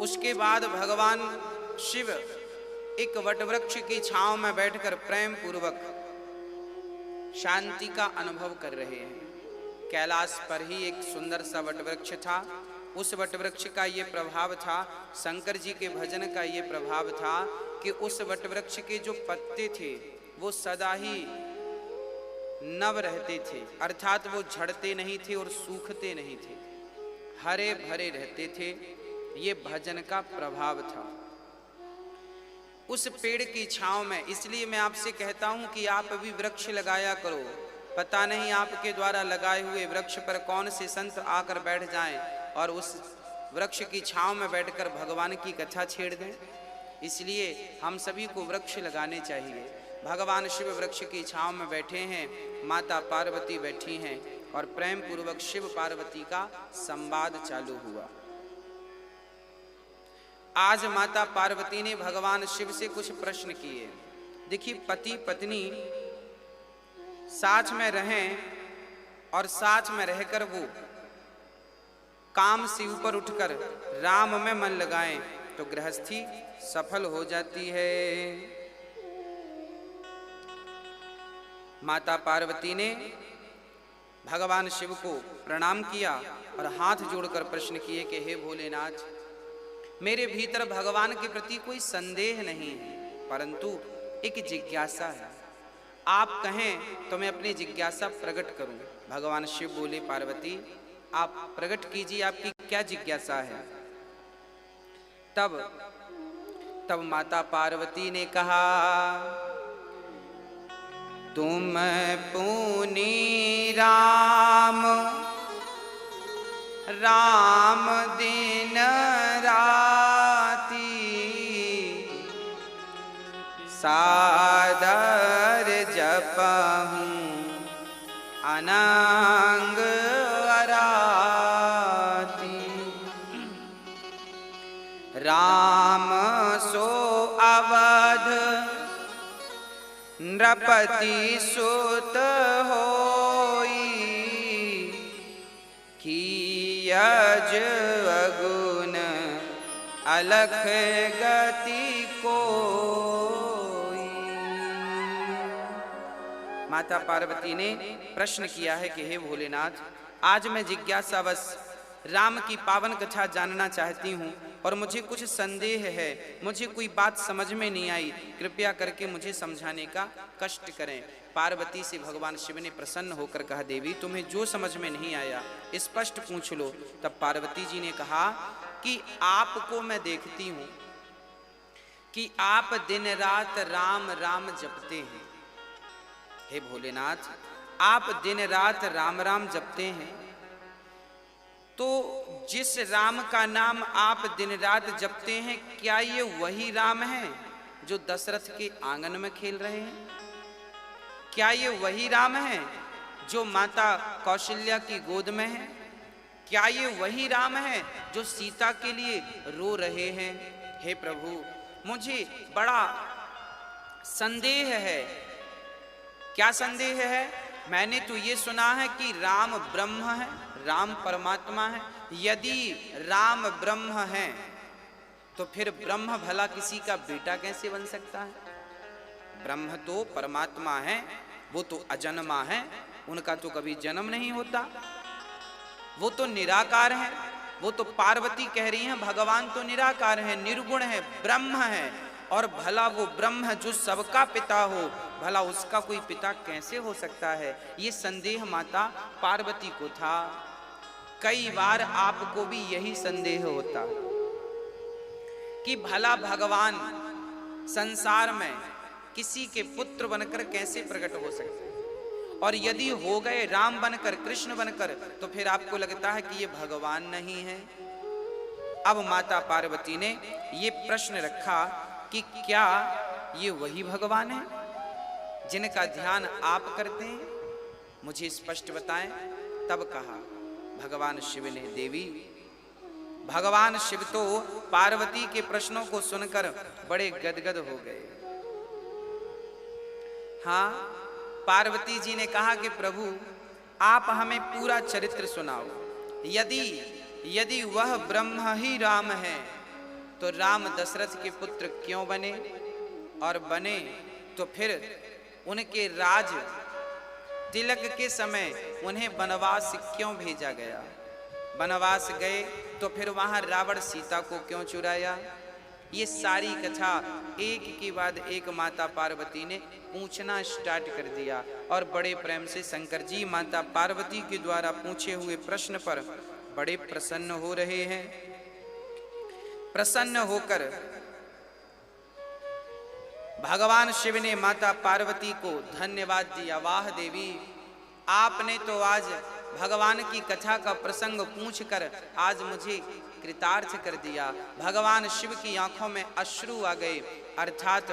उसके बाद भगवान शिव एक वटवृक्ष की छांव में बैठकर प्रेम पूर्वक शांति का अनुभव कर रहे हैं। कैलाश पर ही एक सुंदर सा वटवृक्ष था। उस वटवृक्ष का ये प्रभाव था, शंकर जी के भजन का ये प्रभाव था कि उस वटवृक्ष के जो पत्ते थे वो सदा ही नव रहते थे, अर्थात वो झड़ते नहीं थे और सूखते नहीं थे, हरे भरे रहते थे। ये भजन का प्रभाव था उस पेड़ की छांव में। इसलिए मैं आपसे कहता हूं कि आप भी वृक्ष लगाया करो। पता नहीं आपके द्वारा लगाए हुए वृक्ष पर कौन से संत आकर बैठ जाएं और उस वृक्ष की छांव में बैठकर भगवान की कथा छेड़ दें। इसलिए हम सभी को वृक्ष लगाने चाहिए। भगवान शिव वृक्ष की छांव में बैठे हैं, माता पार्वती बैठी हैं और प्रेम पूर्वक शिव पार्वती का संवाद चालू हुआ। आज माता पार्वती ने भगवान शिव से कुछ प्रश्न किए। देखिए, पति पत्नी साथ में रहें और साथ में रहकर वो काम से ऊपर उठकर राम में मन लगाएं तो गृहस्थी सफल हो जाती है। माता पार्वती ने भगवान शिव को प्रणाम किया और हाथ जोड़कर प्रश्न किए कि हे भोलेनाथ, मेरे भीतर भगवान के प्रति कोई संदेह नहीं है, परंतु एक जिज्ञासा है। आप कहें तो मैं अपनी जिज्ञासा प्रकट करूं। भगवान शिव बोले, पार्वती आप प्रकट कीजिए, आपकी क्या जिज्ञासा है। तब माता पार्वती ने कहा, तुम पुनी राम राम दिन राती सादर जपहूं अनंग अराती। राम सो अवध नृपति सुत होई, कियज अगुन अलख गति कोई। माता पार्वती ने प्रश्न किया है कि हे भोलेनाथ, आज मैं जिज्ञासावश राम की पावन कथा जानना चाहती हूँ और मुझे कुछ संदेह है, मुझे कोई बात समझ में नहीं आई, कृपया करके मुझे समझाने का कष्ट करें। पार्वती से भगवान शिव ने प्रसन्न होकर कहा, देवी तुम्हें जो समझ में नहीं आया स्पष्ट पूछ लो। तब पार्वती जी ने कहा कि आपको मैं देखती हूँ कि आप दिन रात राम राम जपते हैं। हे भोलेनाथ, आप दिन रात राम राम जपते हैं, तो जिस राम का नाम आप दिन रात जपते हैं, क्या ये वही राम है जो दशरथ के आंगन में खेल रहे हैं? क्या ये वही राम है जो माता कौशल्या की गोद में है? क्या ये वही राम है जो सीता के लिए रो रहे हैं? हे प्रभु, मुझे बड़ा संदेह है। क्या संदेह है? मैंने तो ये सुना है कि राम ब्रह्म है, राम परमात्मा है। यदि राम ब्रह्म है तो फिर ब्रह्म भला किसी का बेटा कैसे बन सकता है? ब्रह्म तो परमात्मा है, वो तो अजन्मा है, उनका तो कभी जन्म नहीं होता, वो तो निराकार है। वो तो पार्वती कह रही हैं भगवान तो निराकार है, निर्गुण है, ब्रह्म है, और भला वो ब्रह्म जो सबका पिता हो, भला उसका कोई पिता कैसे हो सकता है? ये संदेह माता पार्वती को था। कई बार आपको भी यही संदेह होता कि भला भगवान संसार में किसी के पुत्र बनकर कैसे प्रकट हो सकते हैं, और यदि हो गए राम बनकर, कृष्ण बनकर, तो फिर आपको लगता है कि ये भगवान नहीं है। अब माता पार्वती ने ये प्रश्न रखा कि क्या ये वही भगवान है जिनका ध्यान आप करते हैं? मुझे स्पष्ट बताएं। तब कहा भगवान शिव ने, देवी, भगवान शिव तो पार्वती के प्रश्नों को सुनकर बड़े गदगद हो गए। हाँ, पार्वती जी ने कहा कि प्रभु आप हमें पूरा चरित्र सुनाओ। यदि वह ब्रह्म ही राम है तो राम दशरथ के पुत्र क्यों बने, और बने तो फिर उनके राज तिलक के समय उन्हें वनवास क्यों भेजा गया, वनवास गए तो फिर वहां रावण सीता को क्यों चुराया। ये सारी कथा एक के बाद एक माता पार्वती ने पूछना स्टार्ट कर दिया और बड़े प्रेम से शंकर जी माता पार्वती के द्वारा पूछे हुए प्रश्न पर बड़े प्रसन्न हो रहे हैं। प्रसन्न होकर भगवान शिव ने माता पार्वती को धन्यवाद दिया। वाह देवी, आपने तो आज भगवान की कथा का प्रसंग पूछकर आज मुझे कृतार्थ कर दिया। भगवान शिव की आंखों में अश्रु आ गए, अर्थात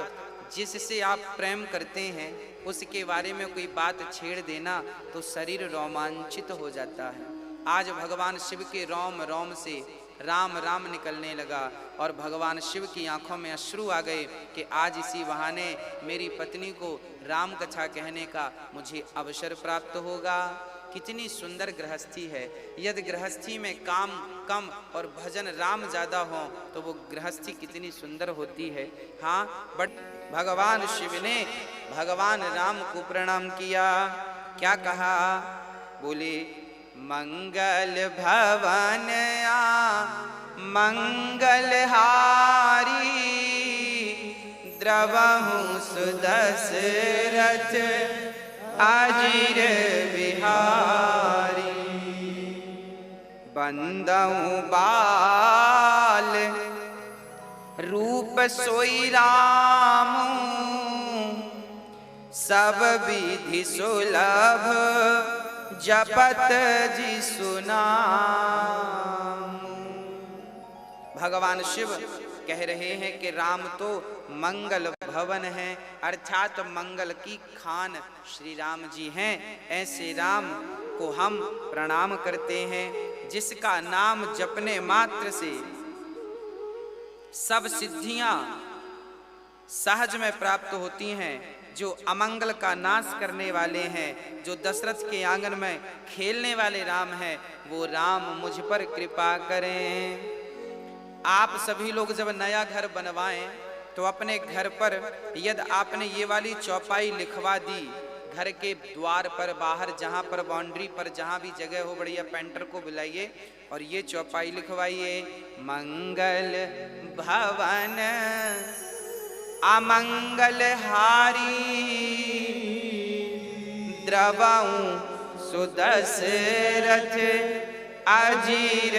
जिससे आप प्रेम करते हैं उसके बारे में कोई बात छेड़ देना तो शरीर रोमांचित हो जाता है। आज भगवान शिव के रोम रोम से राम राम निकलने लगा और भगवान शिव की आंखों में अश्रु आ गए कि आज इसी बहाने मेरी पत्नी को राम कथा कहने का मुझे अवसर प्राप्त होगा। कितनी सुंदर गृहस्थी है। यदि गृहस्थी में काम कम और भजन राम ज़्यादा हो तो वो गृहस्थी कितनी सुंदर होती है। हाँ, बट भगवान शिव ने भगवान राम को प्रणाम किया। क्या कहा? बोले मंगल भवन मंगलहारी द्रवहु सुदशरथ अजीर बिहारी बंदहु बाल रूप सोई राम सब विधि सुलभ जपत जी सुना। भगवान शिव कह रहे हैं कि राम तो मंगल भवन है, अर्थात मंगल की खान श्री राम जी हैं। ऐसे राम को हम प्रणाम करते हैं जिसका नाम जपने मात्र से सब सिद्धियां सहज में प्राप्त होती हैं। जो अमंगल का नाश करने वाले हैं, जो दशरथ के आंगन में खेलने वाले राम हैं, वो राम मुझ पर कृपा करें। आप सभी लोग जब नया घर बनवाएं तो अपने घर पर यदि आपने ये वाली चौपाई लिखवा दी, घर के द्वार पर बाहर जहाँ पर बाउंड्री पर जहाँ भी जगह हो, बढ़िया पेंटर को बुलाइए और ये चौपाई लिखवाइए, मंगल भवन अमंगल हारी द्रवहु सुदशरथ अजीर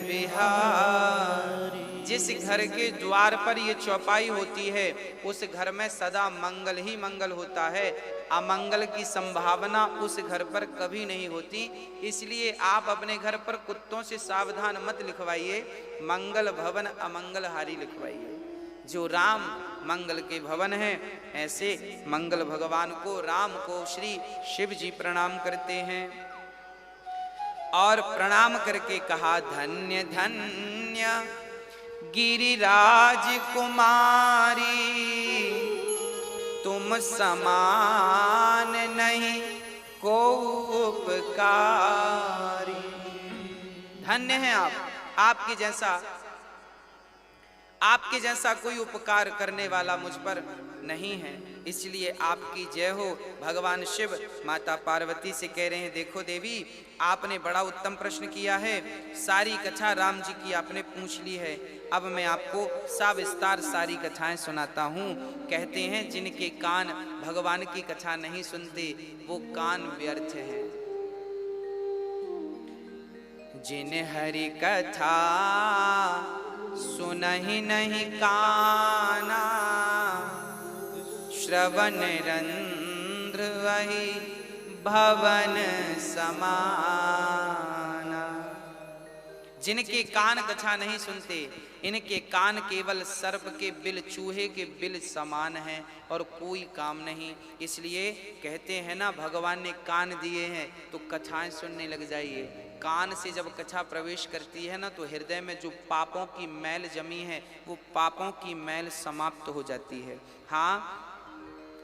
बिहारी। जिस घर के द्वार पर ये चौपाई होती है उस घर में सदा मंगल ही मंगल होता है। अमंगल की संभावना उस घर पर कभी नहीं होती। इसलिए आप अपने घर पर कुत्तों से सावधान मत लिखवाइए, मंगल भवन अमंगल हारी लिखवाइए। जो राम मंगल के भवन हैं, ऐसे मंगल भगवान को राम को श्री शिव जी प्रणाम करते हैं। और प्रणाम करके कहा, धन्य धन्य गिरिराज कुमारी तुम समान नहीं को उपकारी। धन्य हैं आप, आपके जैसा कोई उपकार करने वाला मुझ पर नहीं है, इसलिए आपकी जय हो। भगवान शिव माता पार्वती से कह रहे हैं, देखो देवी, आपने बड़ा उत्तम प्रश्न किया है। सारी कथा राम जी की आपने पूछ ली है। अब मैं आपको सविस्तार सारी कथाएं सुनाता हूँ। कहते हैं जिनके कान भगवान की कथा नहीं सुनते वो कान व्यर्थ हैं। जिन हरि कथा सुनहि नहीं काना श्रवण रंध्र वही भवन समाना। जिनके कान कथा नहीं सुनते, इनके कान केवल सर्प के बिल, चूहे के बिल समान हैं और कोई काम नहीं। इसलिए कहते हैं ना, भगवान ने कान दिए हैं तो कथाएं सुनने लग जाइए। कान से जब कथा प्रवेश करती है ना तो हृदय में जो पापों की मैल जमी है वो पापों की मैल समाप्त हो जाती है। हाँ,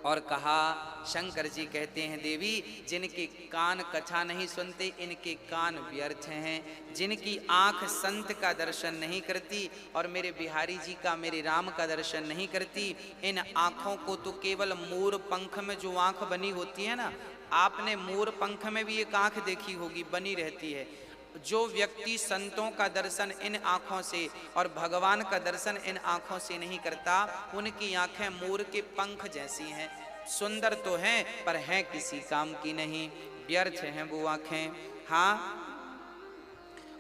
और कहा, शंकर जी कहते हैं देवी, जिनके कान कथा नहीं सुनते इनके कान व्यर्थ हैं, जिनकी आंख संत का दर्शन नहीं करती और मेरे बिहारी जी का, मेरे राम का दर्शन नहीं करती, इन आँखों को तो केवल मोर पंख में जो आँख बनी होती है ना, आपने मोर पंख में भी एक आँख देखी होगी, बनी रहती है। जो व्यक्ति संतों का दर्शन इन आँखों से और भगवान का दर्शन इन आँखों से नहीं करता, उनकी आँखें मोर के पंख जैसी हैं। सुंदर तो हैं पर हैं किसी काम की नहीं, व्यर्थ हैं वो आँखें। हाँ,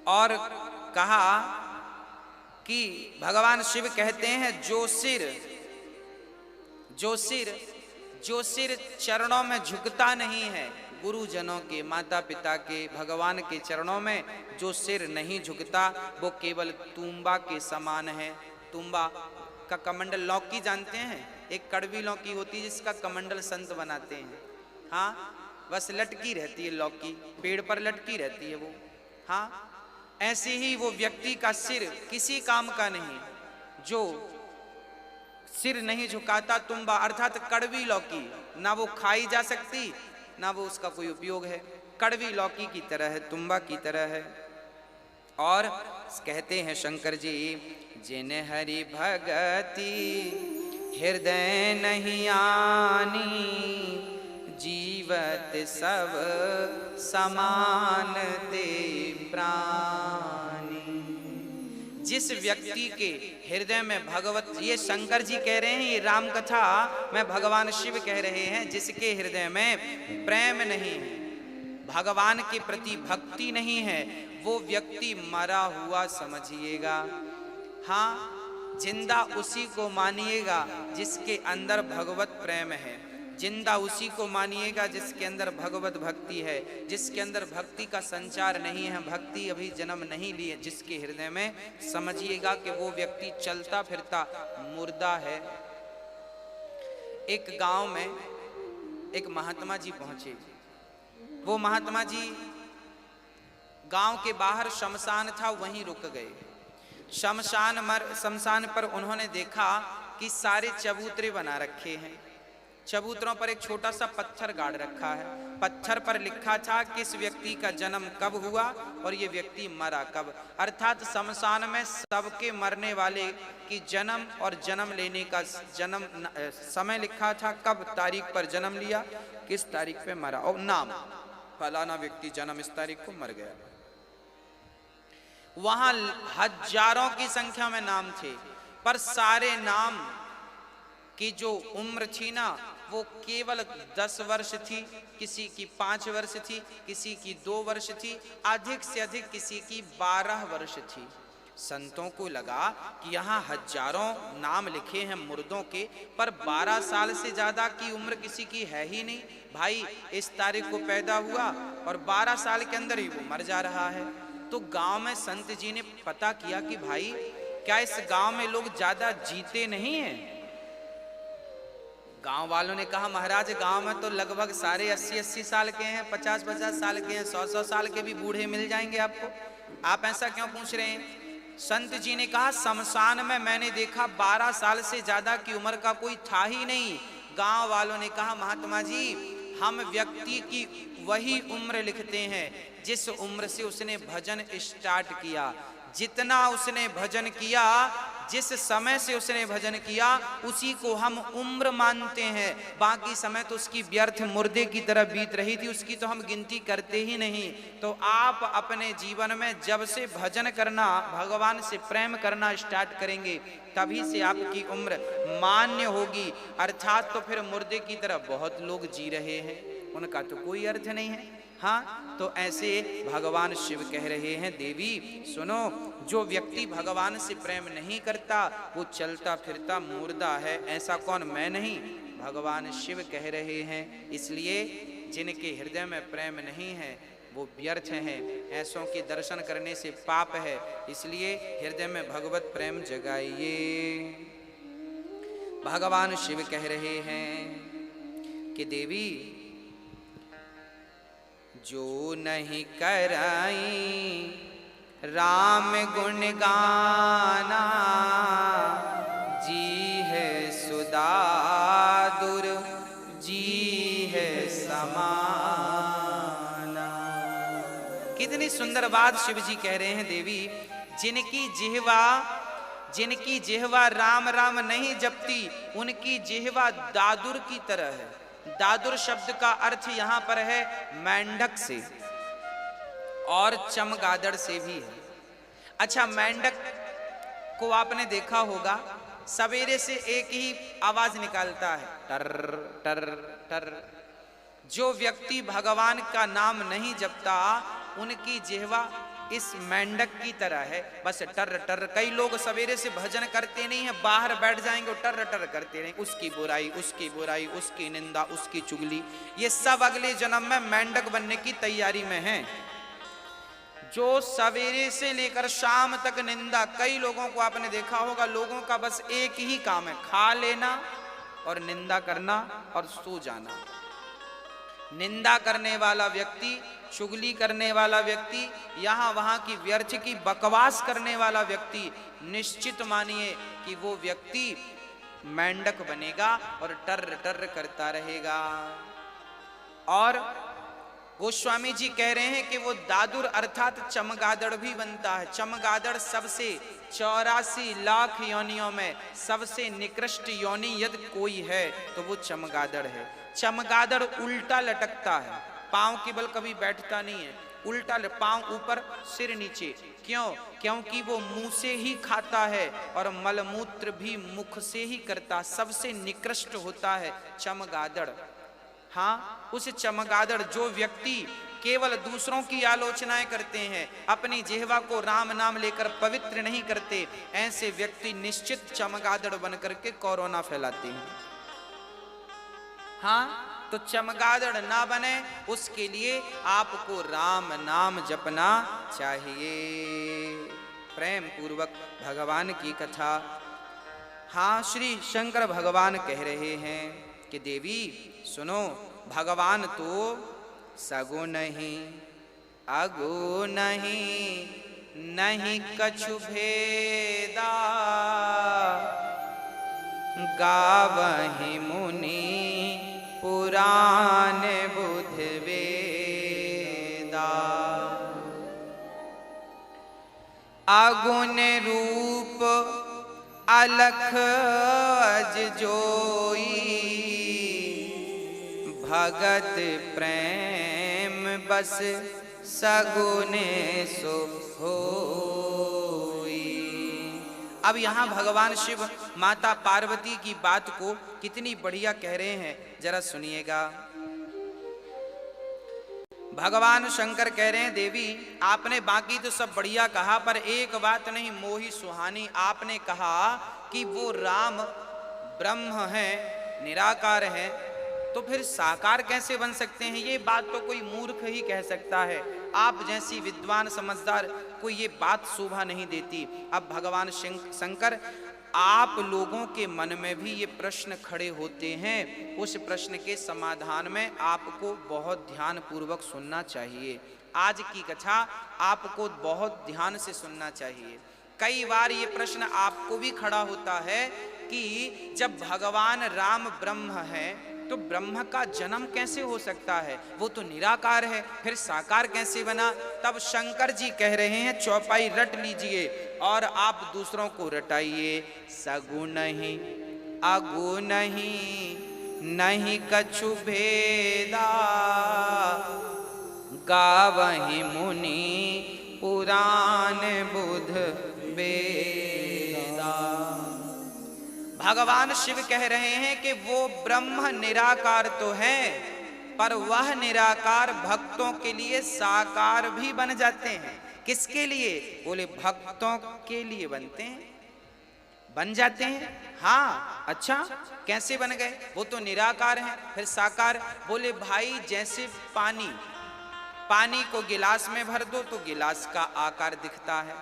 और कहा कि भगवान शिव कहते हैं, जो सिर चरणों में झुकता नहीं है, गुरुजनों के, माता पिता के, भगवान के चरणों में जो सिर नहीं झुकता वो केवल तुम्बा के समान है। तुम्बा का कमंडल, लौकी जानते हैं, एक कड़वी लौकी होती है जिसका कमंडल संत बनाते हैं। हाँ, बस लटकी रहती है लौकी, पेड़ पर लटकी रहती है वो। हाँ, ऐसे ही वो व्यक्ति का सिर किसी काम का नहीं, जो सिर नहीं झुकाता, तुम्बा अर्थात कड़वी लौकी, ना वो खाई जा सकती ना वो उसका कोई उपयोग है, कड़वी लौकी की तरह है, तुम्बा की तरह है। और कहते हैं शंकर जी, जिन हरि भगति हृदय नहीं आनी, जीवत सब समान ते प्राणी। जिस व्यक्ति के हृदय में भगवत, ये शंकर जी कह रहे हैं, ये राम कथा में भगवान शिव कह रहे हैं, जिसके हृदय में प्रेम नहीं है, भगवान के प्रति भक्ति नहीं है, वो व्यक्ति मरा हुआ समझिएगा। हाँ, जिंदा उसी को मानिएगा जिसके अंदर भगवत प्रेम है, जिंदा उसी को मानिएगा जिसके अंदर भगवत भक्ति है, जिसके अंदर भक्ति का संचार नहीं है, भक्ति अभी जन्म नहीं लिए जिसके हृदय में, समझिएगा कि वो व्यक्ति चलता फिरता मुर्दा है। एक गांव में एक महात्मा जी पहुंचे। वो महात्मा जी गांव के बाहर शमशान था, वहीं रुक गए। शमशान पर उन्होंने देखा कि सारे चबूतरे बना रखे हैं, चबूतरों पर एक छोटा सा पत्थर गाड़ रखा है, पत्थर पर लिखा था किस व्यक्ति का जन्म कब हुआ और ये व्यक्ति मरा कब, अर्थात शमशान में सबके मरने वाले की जन्म और जन्म लेने का समय लिखा था, कब तारीख पर जन्म लिया, किस तारीख पे मरा, और नाम, फलाना व्यक्ति जन्म इस तारीख को मर गया। वहां हजारों की संख्या में नाम थे, पर सारे नाम की जो उम्र थी ना, वो केवल 10 वर्ष थी, किसी की 5 वर्ष थी, किसी की 2 वर्ष थी, अधिक से अधिक किसी की 12 वर्ष थी। संतों को लगा कि यहाँ हजारों नाम लिखे हैं मुर्दों के, पर 12 साल से ज्यादा की उम्र किसी की है ही नहीं। भाई इस तारीख को पैदा हुआ और 12 साल के अंदर ही वो मर जा रहा है। तो गांव में संत जी ने पता किया कि भाई क्या इस गांव में लोग ज्यादा जीते नहीं हैं। गांव वालों ने कहा, महाराज गांव में तो लगभग सारे 80-80 साल के हैं, 50-50 साल के हैं, 100-100 साल के भी बूढ़े मिल जाएंगे आपको, आप ऐसा क्यों पूछ रहे हैं। संत जी ने कहा, शमशान में मैंने देखा 12 साल से ज्यादा की उम्र का कोई था ही नहीं। गांव वालों ने कहा, महात्मा जी हम व्यक्ति की वही उम्र लिखते हैं जिस उम्र से उसने भजन स्टार्ट किया, जितना उसने भजन किया, जिस समय से उसने भजन किया, उसी को हम उम्र मानते हैं। बाकी समय तो उसकी व्यर्थ मुर्दे की तरह बीत रही थी, उसकी तो हम गिनती करते ही नहीं। तो आप अपने जीवन में जब से भजन करना, भगवान से प्रेम करना स्टार्ट करेंगे, तभी से आपकी उम्र मान्य होगी। अर्थात तो फिर मुर्दे की तरह बहुत लोग जी रहे हैं, उनका तो कोई अर्थ नहीं है। हाँ, तो ऐसे भगवान शिव कह रहे हैं, देवी सुनो, जो व्यक्ति भगवान से प्रेम नहीं करता वो चलता फिरता मुर्दा है। ऐसा कौन, मैं नहीं, भगवान शिव कह रहे हैं। इसलिए जिनके हृदय में प्रेम नहीं है वो व्यर्थ हैं, ऐसों के दर्शन करने से पाप है। इसलिए हृदय में भगवत प्रेम जगाइए। भगवान शिव कह रहे हैं कि देवी जो नहीं कराई राम गुण गाना, जी है सुदादुर कितनी सुंदर बात शिव जी कह रहे हैं देवी, जिनकी जिह्वा राम राम नहीं जपती उनकी जिह्वा दादुर की तरह है। दादुर शब्द का अर्थ यहां पर है मेंढक से और चमगादड़ से भी है। अच्छा, मेंढक को आपने देखा होगा, सवेरे से एक ही आवाज निकालता है, टर टर टर। जो व्यक्ति भगवान का नाम नहीं जपता उनकी जिह्वा इस मेंढक की तरह है, बस टर टर। कई लोग सवेरे से भजन करते नहीं है, बाहर बैठ जाएंगे और टर टर करते रहेंगे, उसकी बुराई, उसकी बुराई, उसकी निंदा, उसकी चुगली। ये सब अगले जन्म में मेंढक बनने की तैयारी में हैं। जो सवेरे से लेकर शाम तक निंदा, कई लोगों को आपने देखा होगा, लोगों का बस एक ही काम है, खा लेना और निंदा करना और सो जाना। निंदा करने वाला व्यक्ति, चुगली करने वाला व्यक्ति, यहां वहां की व्यर्थ की बकवास करने वाला व्यक्ति, निश्चित मानिए कि वो व्यक्ति मेंढक बनेगा और टर टर करता रहेगा। और गोस्वामी जी कह रहे हैं कि वो दादुर अर्थात चमगादड़ भी बनता है। चमगादड़ सबसे 84 लाख योनियों में सबसे निकृष्ट योनि यदि कोई है तो वो चमगादड़ है। चमगादड़ उल्टा लटकता है, पांव के बल कभी बैठता नहीं है, उल्टा, पांव ऊपर सिर नीचे। क्यों? क्योंकि वो मुंह से ही खाता है और मलमूत्र भी मुख से ही करता। सबसे निकृष्ट होता है चमगादड़। हाँ, उस चमगादड़ जो व्यक्ति केवल दूसरों की आलोचनाएं करते हैं, अपनी जिह्वा को राम नाम लेकर पवित्र नहीं करते, ऐसे व्यक्ति निश्चित चमगादड़ बनकर के कोरोना फैलाते हैं। हाँ, तो चमगादड़ ना बने उसके लिए आपको राम नाम जपना चाहिए। प्रेम पूर्वक भगवान की कथा। हाँ, श्री शंकर भगवान कह रहे हैं कि देवी सुनो, भगवान तो सगुण नहीं अगुण नहीं, नहीं कछु भेदा, गावहि मुनि पुराण बुध वेदा। अगुण रूप अलख अज जोई, भगत प्रेम बस सगुने सो होई। अब यहाँ भगवान शिव माता पार्वती की बात को कितनी बढ़िया कह रहे हैं, जरा सुनिएगा। भगवान शंकर कह रहे हैं, देवी आपने बाकी तो सब बढ़िया कहा, पर एक बात नहीं मोही सुहानी। आपने कहा कि वो राम ब्रह्म है, निराकार है, तो फिर साकार कैसे बन सकते हैं? ये बात तो कोई मूर्ख ही कह सकता है। आप जैसी विद्वान समझदार को ये बात शोभा नहीं देती। अब भगवान शंकर, आप लोगों के मन में भी ये प्रश्न खड़े होते हैं, उस प्रश्न के समाधान में आपको बहुत ध्यान पूर्वक सुनना चाहिए। आज की कथा आपको बहुत ध्यान से सुनना चाहिए। कई बार ये प्रश्न आपको भी खड़ा होता है कि जब भगवान राम ब्रह्म है तो ब्रह्म का जन्म कैसे हो सकता है? वो तो निराकार है, फिर साकार कैसे बना? तब शंकर जी कह रहे हैं, चौपाई रट लीजिए और आप दूसरों को रटाइए। सगुण नहीं अगुण नहीं, नहीं कछु भेदा, गावहि मुनि पुराण बुध वेदा। भगवान शिव कह रहे हैं कि वो ब्रह्म निराकार तो है, पर वह निराकार भक्तों के लिए साकार भी बन जाते हैं। किसके लिए? बोले भक्तों के लिए बनते हैं, बन जाते हैं। हाँ, अच्छा कैसे बन गए? वो तो निराकार हैं, फिर साकार। बोले भाई जैसे पानी को गिलास में भर दो तो गिलास का आकार दिखता है,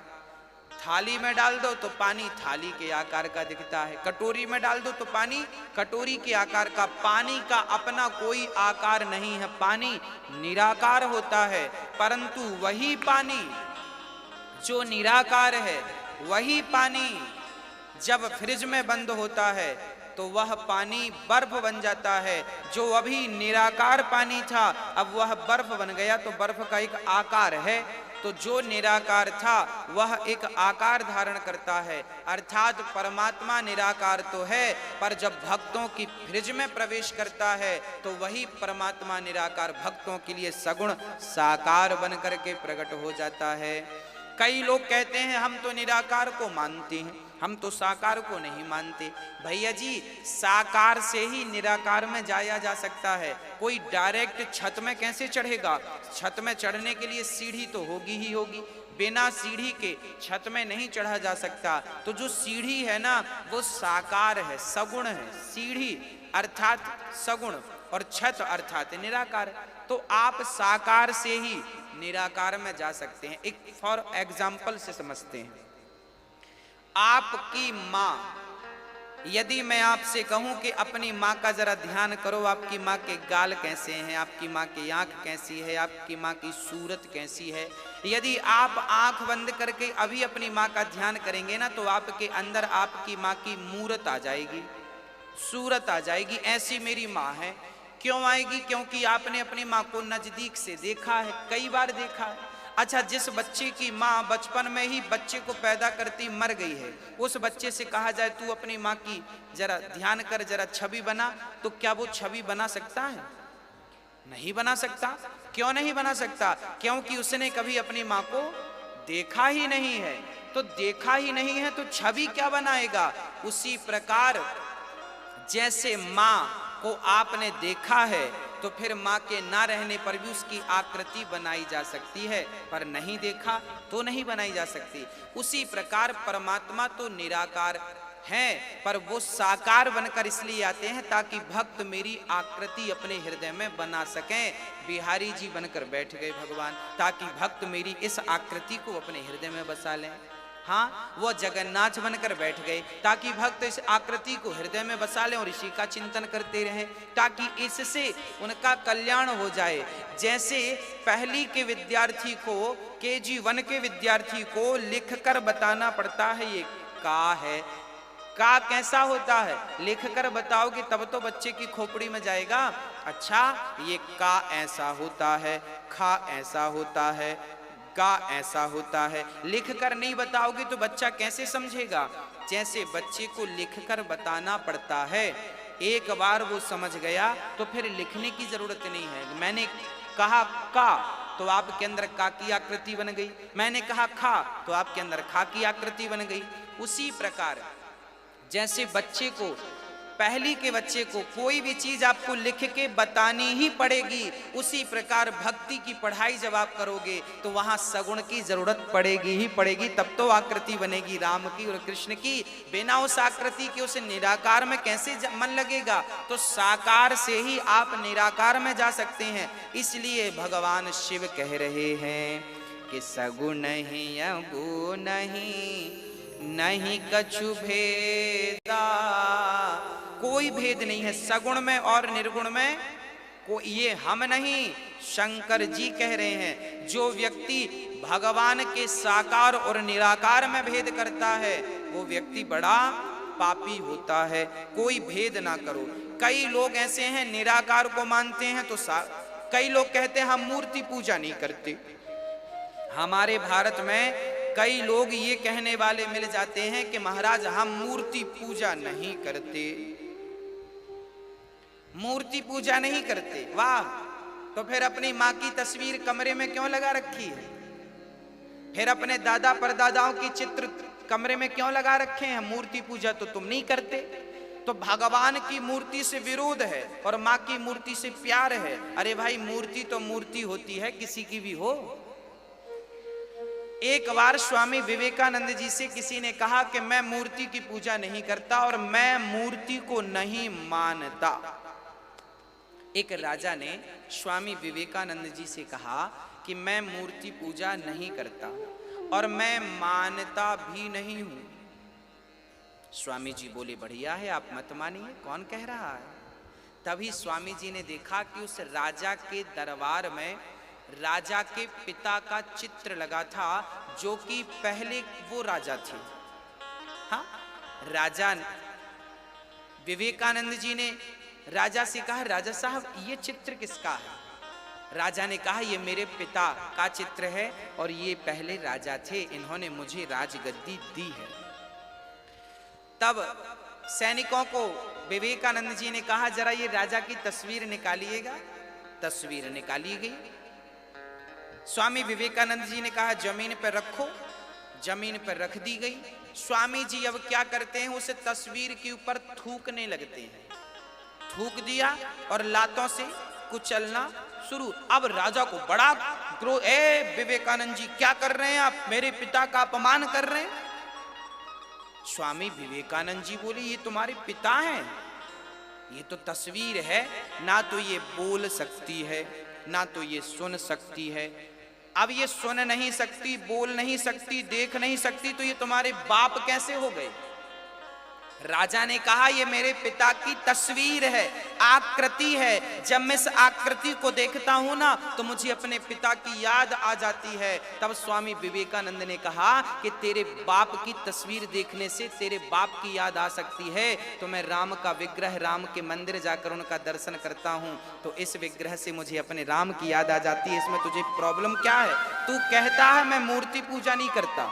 थाली में डाल दो तो पानी थाली के आकार का दिखता है, कटोरी में डाल दो तो पानी कटोरी के आकार का। पानी का अपना कोई आकार नहीं है, पानी निराकार होता है। परंतु वही पानी जो निराकार है, वही पानी जब फ्रिज में बंद होता है तो वह पानी बर्फ बन जाता है। जो अभी निराकार पानी था अब वह बर्फ बन गया, तो बर्फ का एक आकार है। तो जो निराकार था वह एक आकार धारण करता है, अर्थात परमात्मा निराकार तो है, पर जब भक्तों की फ्रिज में प्रवेश करता है तो वही परमात्मा निराकार भक्तों के लिए सगुण साकार बन करके प्रकट हो जाता है। कई लोग कहते हैं हम तो निराकार को मानते हैं, हम तो साकार को नहीं मानते। भैया जी, साकार से ही निराकार में जाया जा सकता है। कोई डायरेक्ट छत में कैसे चढ़ेगा? छत में चढ़ने के लिए सीढ़ी तो होगी ही होगी, बिना सीढ़ी के छत में नहीं चढ़ा जा सकता। तो जो सीढ़ी है ना वो साकार है, सगुण है। सीढ़ी अर्थात सगुण और छत अर्थात निराकार। तो आप साकार से ही निराकार में जा सकते हैं। एक फॉर एग्जाम्पल से समझते हैं। आपकी माँ, यदि मैं आपसे कहूं कि अपनी माँ का जरा ध्यान करो, आपकी माँ के गाल कैसे हैं, आपकी माँ की आंख कैसी है, आपकी माँ की सूरत कैसी है, यदि आप आंख बंद करके अभी अपनी माँ का ध्यान करेंगे ना तो आपके अंदर आपकी माँ की मूरत आ जाएगी, सूरत आ जाएगी। ऐसी मेरी माँ है। क्यों आएगी? क्योंकि आपने अपनी माँ को नजदीक से देखा है, कई बार देखा है। अच्छा, जिस बच्चे की माँ बचपन में ही बच्चे को पैदा करती मर गई है, उस बच्चे से कहा जाए तू अपनी माँ की जरा ध्यान कर, जरा छवि बना, तो क्या वो छवि बना सकता है? नहीं बना सकता। क्यों नहीं बना सकता? क्योंकि उसने कभी अपनी माँ को देखा ही नहीं है। तो देखा ही नहीं है तो छवि क्या बनाएगा? उसी प्रकार जैसे माँ को आपने देखा है तो फिर माँ के ना रहने पर भी उसकी आकृति बनाई जा सकती है, पर नहीं देखा तो नहीं बनाई जा सकती। उसी प्रकार परमात्मा तो निराकार हैं, पर वो साकार बनकर इसलिए आते हैं ताकि भक्त मेरी आकृति अपने हृदय में बना सकें। बिहारी जी बनकर बैठ गए भगवान, ताकि भक्त मेरी इस आकृति को अपने हृदय में बसा लें। हाँ, वो जगन्नाथ बनकर बैठ गए ताकि भक्त इस आकृति को हृदय में बसा लें और इसी का चिंतन करते रहें, ताकि इससे उनका कल्याण हो जाए। जैसे पहली के विद्यार्थी को, KG1 के विद्यार्थी को लिखकर बताना पड़ता है ये का है, का कैसा होता है, लिखकर बताओगे तब तो बच्चे की खोपड़ी में जाएगा। अच्छा, ये का ऐसा होता है, खा ऐसा होता है, का ऐसा होता है, लिखकर नहीं बताओगे तो बच्चा कैसे समझेगा? जैसे बच्चे को लिखकर बताना पड़ता है, एक बार वो समझ गया तो फिर लिखने की जरूरत नहीं है। मैंने कहा का तो आपके अंदर का की आकृति बन गई, मैंने कहा खा तो आपके अंदर खा की आकृति बन गई। उसी प्रकार जैसे बच्चे को, पहली के बच्चे को कोई भी चीज आपको लिख के बतानी ही पड़ेगी, उसी प्रकार भक्ति की पढ़ाई जब आप करोगे तो वहां सगुण की जरूरत पड़ेगी ही पड़ेगी, तब तो आकृति बनेगी राम की और कृष्ण की। बिना उस आकृति के उस निराकार में कैसे मन लगेगा? तो साकार से ही आप निराकार में जा सकते हैं। इसलिए भगवान शिव कह रहे हैं कि सगुण ही अगुण नहीं कछु भेदा, कोई भेद नहीं है सगुण में और निर्गुण में। ये हम नहीं, शंकर जी कह रहे हैं। जो व्यक्ति भगवान के साकार और निराकार में भेद करता है वो व्यक्ति बड़ा पापी होता है। कोई भेद ना करो। कई लोग ऐसे हैं निराकार को मानते हैं तो कई लोग कहते हैं हम मूर्ति पूजा नहीं करते। हमारे भारत में कई लोग ये कहने वाले मिल जाते हैं कि महाराज हम मूर्ति पूजा नहीं करते, मूर्ति पूजा नहीं करते। वाह, तो फिर अपनी माँ की तस्वीर कमरे में क्यों लगा रखी है? फिर अपने दादा परदादाओं की चित्र कमरे में क्यों लगा रखे हैं? मूर्ति पूजा तो तुम नहीं करते। तो भगवान की मूर्ति से विरोध है और माँ की मूर्ति से प्यार है। अरे भाई, मूर्ति तो मूर्ति होती है, किसी की भी हो। एक बार स्वामी विवेकानंद जी से किसी ने कहा कि मैं मूर्ति की पूजा नहीं करता और मैं मूर्ति को नहीं मानता। एक राजा ने स्वामी विवेकानंद जी से कहा कि मैं मूर्ति पूजा नहीं करता और मैं मानता भी नहीं हूं। स्वामी जी बोले बढ़िया है, आप मत मानिए, कौन कह रहा है? तभी स्वामी जी ने देखा कि उस राजा के दरबार में राजा के पिता का चित्र लगा था, जो कि पहले वो राजा थे। हाँ, राजा विवेकानंद जी ने राजा से कहा, राजा साहब ये चित्र किसका है? राजा ने कहा ये मेरे पिता का चित्र है और ये पहले राजा थे, इन्होंने मुझे राजगद्दी दी है। तब सैनिकों को विवेकानंद जी ने कहा जरा ये राजा की तस्वीर निकालिएगा। तस्वीर निकाली गई। स्वामी विवेकानंद जी ने कहा जमीन पर रखो। जमीन पर रख दी गई। स्वामी जी अब क्या करते हैं, उसे तस्वीर के ऊपर थूकने लगते हैं। थूक दिया और लातों से कुचलना शुरू। अब राजा को बड़ा क्रोध, ए विवेकानंद जी क्या कर रहे हैं आप, मेरे पिता का अपमान कर रहे हैं। स्वामी विवेकानंद जी बोले ये तुम्हारे पिता हैं, ये तो तस्वीर है, ना तो ये बोल सकती है ना तो ये सुन सकती है। अब ये सुन नहीं सकती, बोल नहीं सकती, देख नहीं सकती, तो ये तुम्हारे बाप कैसे हो गए। राजा ने कहा ये मेरे पिता की तस्वीर है, आकृति है। जब मैं इस आकृति को देखता हूं ना तो मुझे अपने पिता की याद आ जाती है। तब स्वामी विवेकानंद ने कहा कि तेरे बाप की तस्वीर देखने से तेरे बाप की याद आ सकती है, तो मैं राम का विग्रह, राम के मंदिर जाकर उनका दर्शन करता हूं तो इस विग्रह से मुझे अपने राम की याद आ जाती है। इसमें तुझे प्रॉब्लम क्या है? तू कहता है मैं मूर्ति पूजा नहीं करता,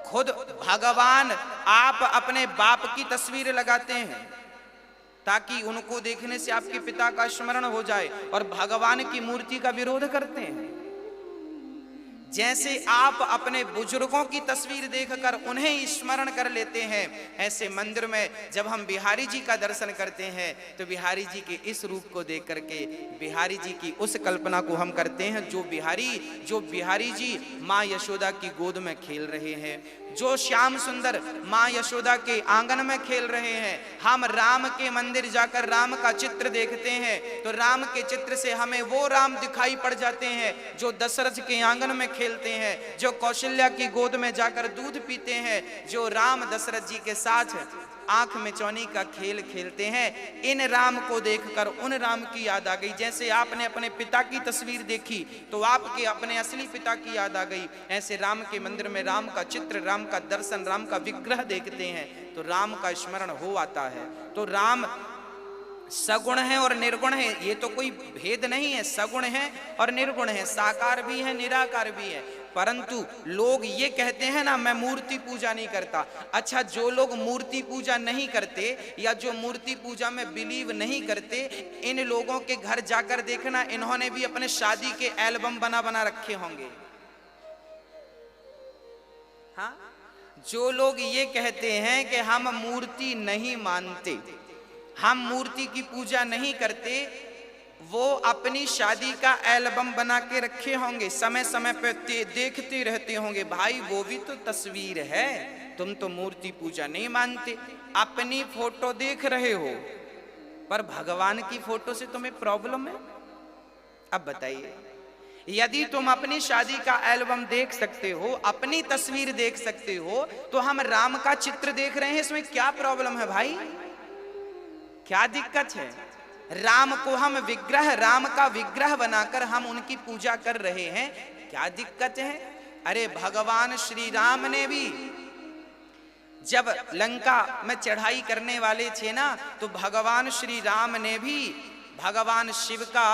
खुद भगवान आप अपने बाप की तस्वीर लगाते हैं ताकि उनको देखने से आपके पिता का स्मरण हो जाए, और भगवान की मूर्ति का विरोध करते हैं। जैसे आप अपने बुजुर्गों की तस्वीर देखकर उन्हें स्मरण कर लेते हैं, ऐसे मंदिर में जब हम बिहारी जी का दर्शन करते हैं तो बिहारी जी के इस रूप को देख करके बिहारी जी की उस कल्पना को हम करते हैं जो बिहारी जी माँ यशोदा की गोद में खेल रहे हैं, जो श्याम सुंदर माँ यशोदा के आंगन में खेल रहे हैं। हम राम के मंदिर जाकर राम का चित्र देखते हैं तो राम के चित्र से हमें वो राम दिखाई पड़ जाते हैं जो दशरथ के आंगन में खेलते हैं, जो कौशल्या की गोद में जाकर दूध पीते हैं, जो राम दशरथ जी के साथ आंख में चौनी का खेल खेलते हैं। इन राम को देखकर उन राम की याद आ गई। जैसे आपने अपने पिता की तस्वीर देखी तो आपके अपने असली पिता की याद आ गई, ऐसे राम के मंदिर में राम का चित्र, राम का दर्शन, राम का विग्रह देखते हैं तो राम का स्मरण हो आता है। तो राम सगुण है और निर्गुण है, ये तो कोई भेद नहीं है, सगुण है और निर्गुण है, साकार भी है निराकार भी है। परंतु लोग ये कहते हैं ना मैं मूर्ति पूजा नहीं करता। अच्छा, जो लोग मूर्ति पूजा नहीं करते या जो मूर्ति पूजा में बिलीव नहीं करते, इन लोगों के घर जाकर देखना, इन्होंने भी अपने शादी के एल्बम बना बना रखे होंगे। हाँ, जो लोग ये कहते हैं कि हम मूर्ति नहीं मानते, हम मूर्ति की पूजा नहीं करते, वो अपनी शादी का एल्बम बना के रखे होंगे, समय समय पे देखते रहते होंगे। भाई वो भी तो तस्वीर है, तुम तो मूर्ति पूजा नहीं मानते, अपनी फोटो देख रहे हो, पर भगवान की फोटो से तुम्हें प्रॉब्लम है। अब बताइए, यदि तुम अपनी शादी का एल्बम देख सकते हो, अपनी तस्वीर देख सकते हो, तो हम राम का चित्र देख रहे हैं, इसमें क्या प्रॉब्लम है भाई? क्या दिक्कत है? राम को हम विग्रह, राम का विग्रह बनाकर हम उनकी पूजा कर रहे हैं, क्या दिक्कत है? अरे भगवान श्री राम ने भी जब लंका में चढ़ाई करने वाले थे ना, तो भगवान श्री राम ने भी भगवान शिव का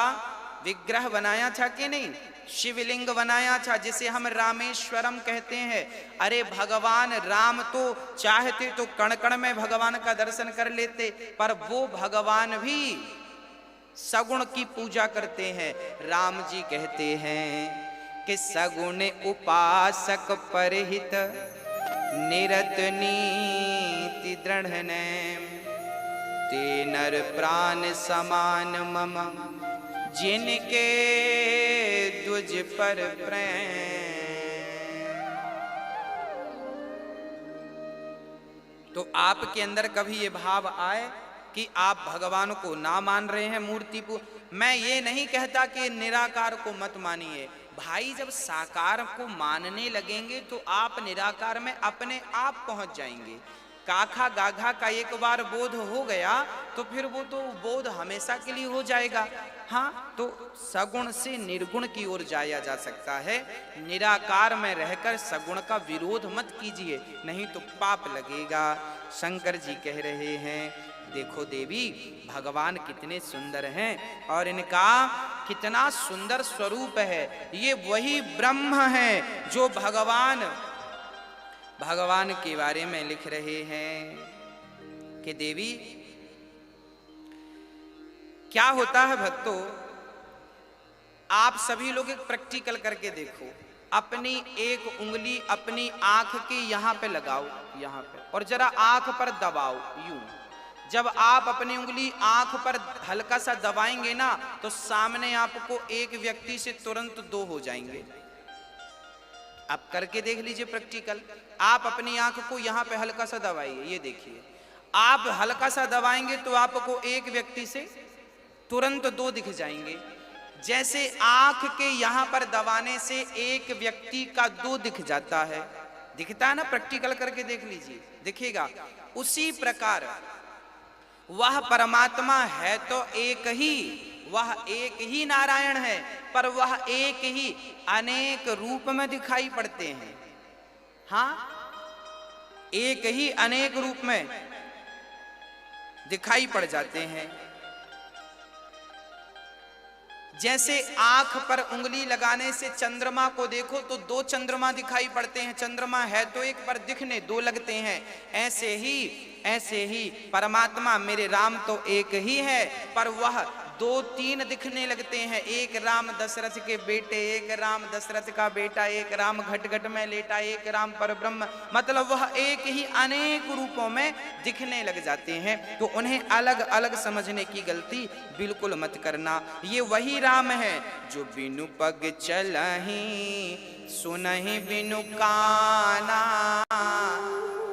विग्रह बनाया था कि नहीं? शिवलिंग बनाया था जिसे हम रामेश्वरम कहते हैं। अरे भगवान राम तो चाहते तो कण कण में भगवान का दर्शन कर लेते, पर वो भगवान भी सगुण की पूजा करते हैं। राम जी कहते हैं कि सगुण उपासक परहित निरत नीति दृढ़ ते नर प्राण समान मम जिनके द्विज पर प्रेम। तो आपके अंदर कभी ये भाव आए कि आप भगवान को ना मान रहे हैं, मूर्ति को? मैं ये नहीं कहता कि निराकार को मत मानिए भाई, जब साकार को मानने लगेंगे तो आप निराकार में अपने आप पहुंच जाएंगे। काखा गाघा का एक बार बोध हो गया तो फिर वो तो बोध हमेशा के लिए हो जाएगा। हाँ, तो सगुण से निर्गुण की ओर जाया जा सकता है। निराकार में रहकर सगुण का विरोध मत कीजिए, नहीं तो पाप लगेगा। शंकर जी कह रहे हैं, देखो देवी, भगवान कितने सुंदर हैं और इनका कितना सुंदर स्वरूप है। ये वही ब्रह्म है जो भगवान के बारे में लिख रहे हैं कि देवी, क्या होता है भक्तों, आप सभी लोग एक प्रैक्टिकल करके देखो। अपनी एक उंगली अपनी आंख के यहां पे लगाओ, यहां पे, और जरा आंख पर दबाओ यूं। जब आप अपनी उंगली आंख पर हल्का सा दबाएंगे ना, तो सामने आपको एक व्यक्ति से तुरंत दो हो जाएंगे। आप करके देख लीजिए प्रैक्टिकल। आप अपनी आंख को यहां पे हल्का सा दबाइए, ये देखिए, आप हल्का सा दबाएंगे तो आपको एक व्यक्ति से तुरंत दो दिख जाएंगे। जैसे आंख के यहां पर दबाने से एक व्यक्ति का दो दिख जाता है, दिखता है ना, प्रैक्टिकल करके देख लीजिए, दिखेगा। उसी प्रकार वह परमात्मा है तो एक ही, वह एक ही नारायण है, पर वह एक ही अनेक रूप में दिखाई पड़ते हैं। हाँ, एक ही अनेक रूप में दिखाई पड़ जाते हैं। जैसे आंख पर उंगली लगाने से चंद्रमा को देखो तो दो चंद्रमा दिखाई पड़ते हैं, चंद्रमा है तो एक, पर दिखने दो लगते हैं। ऐसे ही परमात्मा मेरे राम तो एक ही है, पर वह दो तीन दिखने लगते हैं। एक राम दशरथ के बेटे, एक राम दशरथ का बेटा, एक राम घट घट में लेटा, एक राम परब्रह्म, मतलब वह एक ही अनेक रूपों में दिखने लग जाते हैं। तो उन्हें अलग अलग समझने की गलती बिल्कुल मत करना। ये वही राम है जो बिनु पग चलहि सुनहि बिनु काना,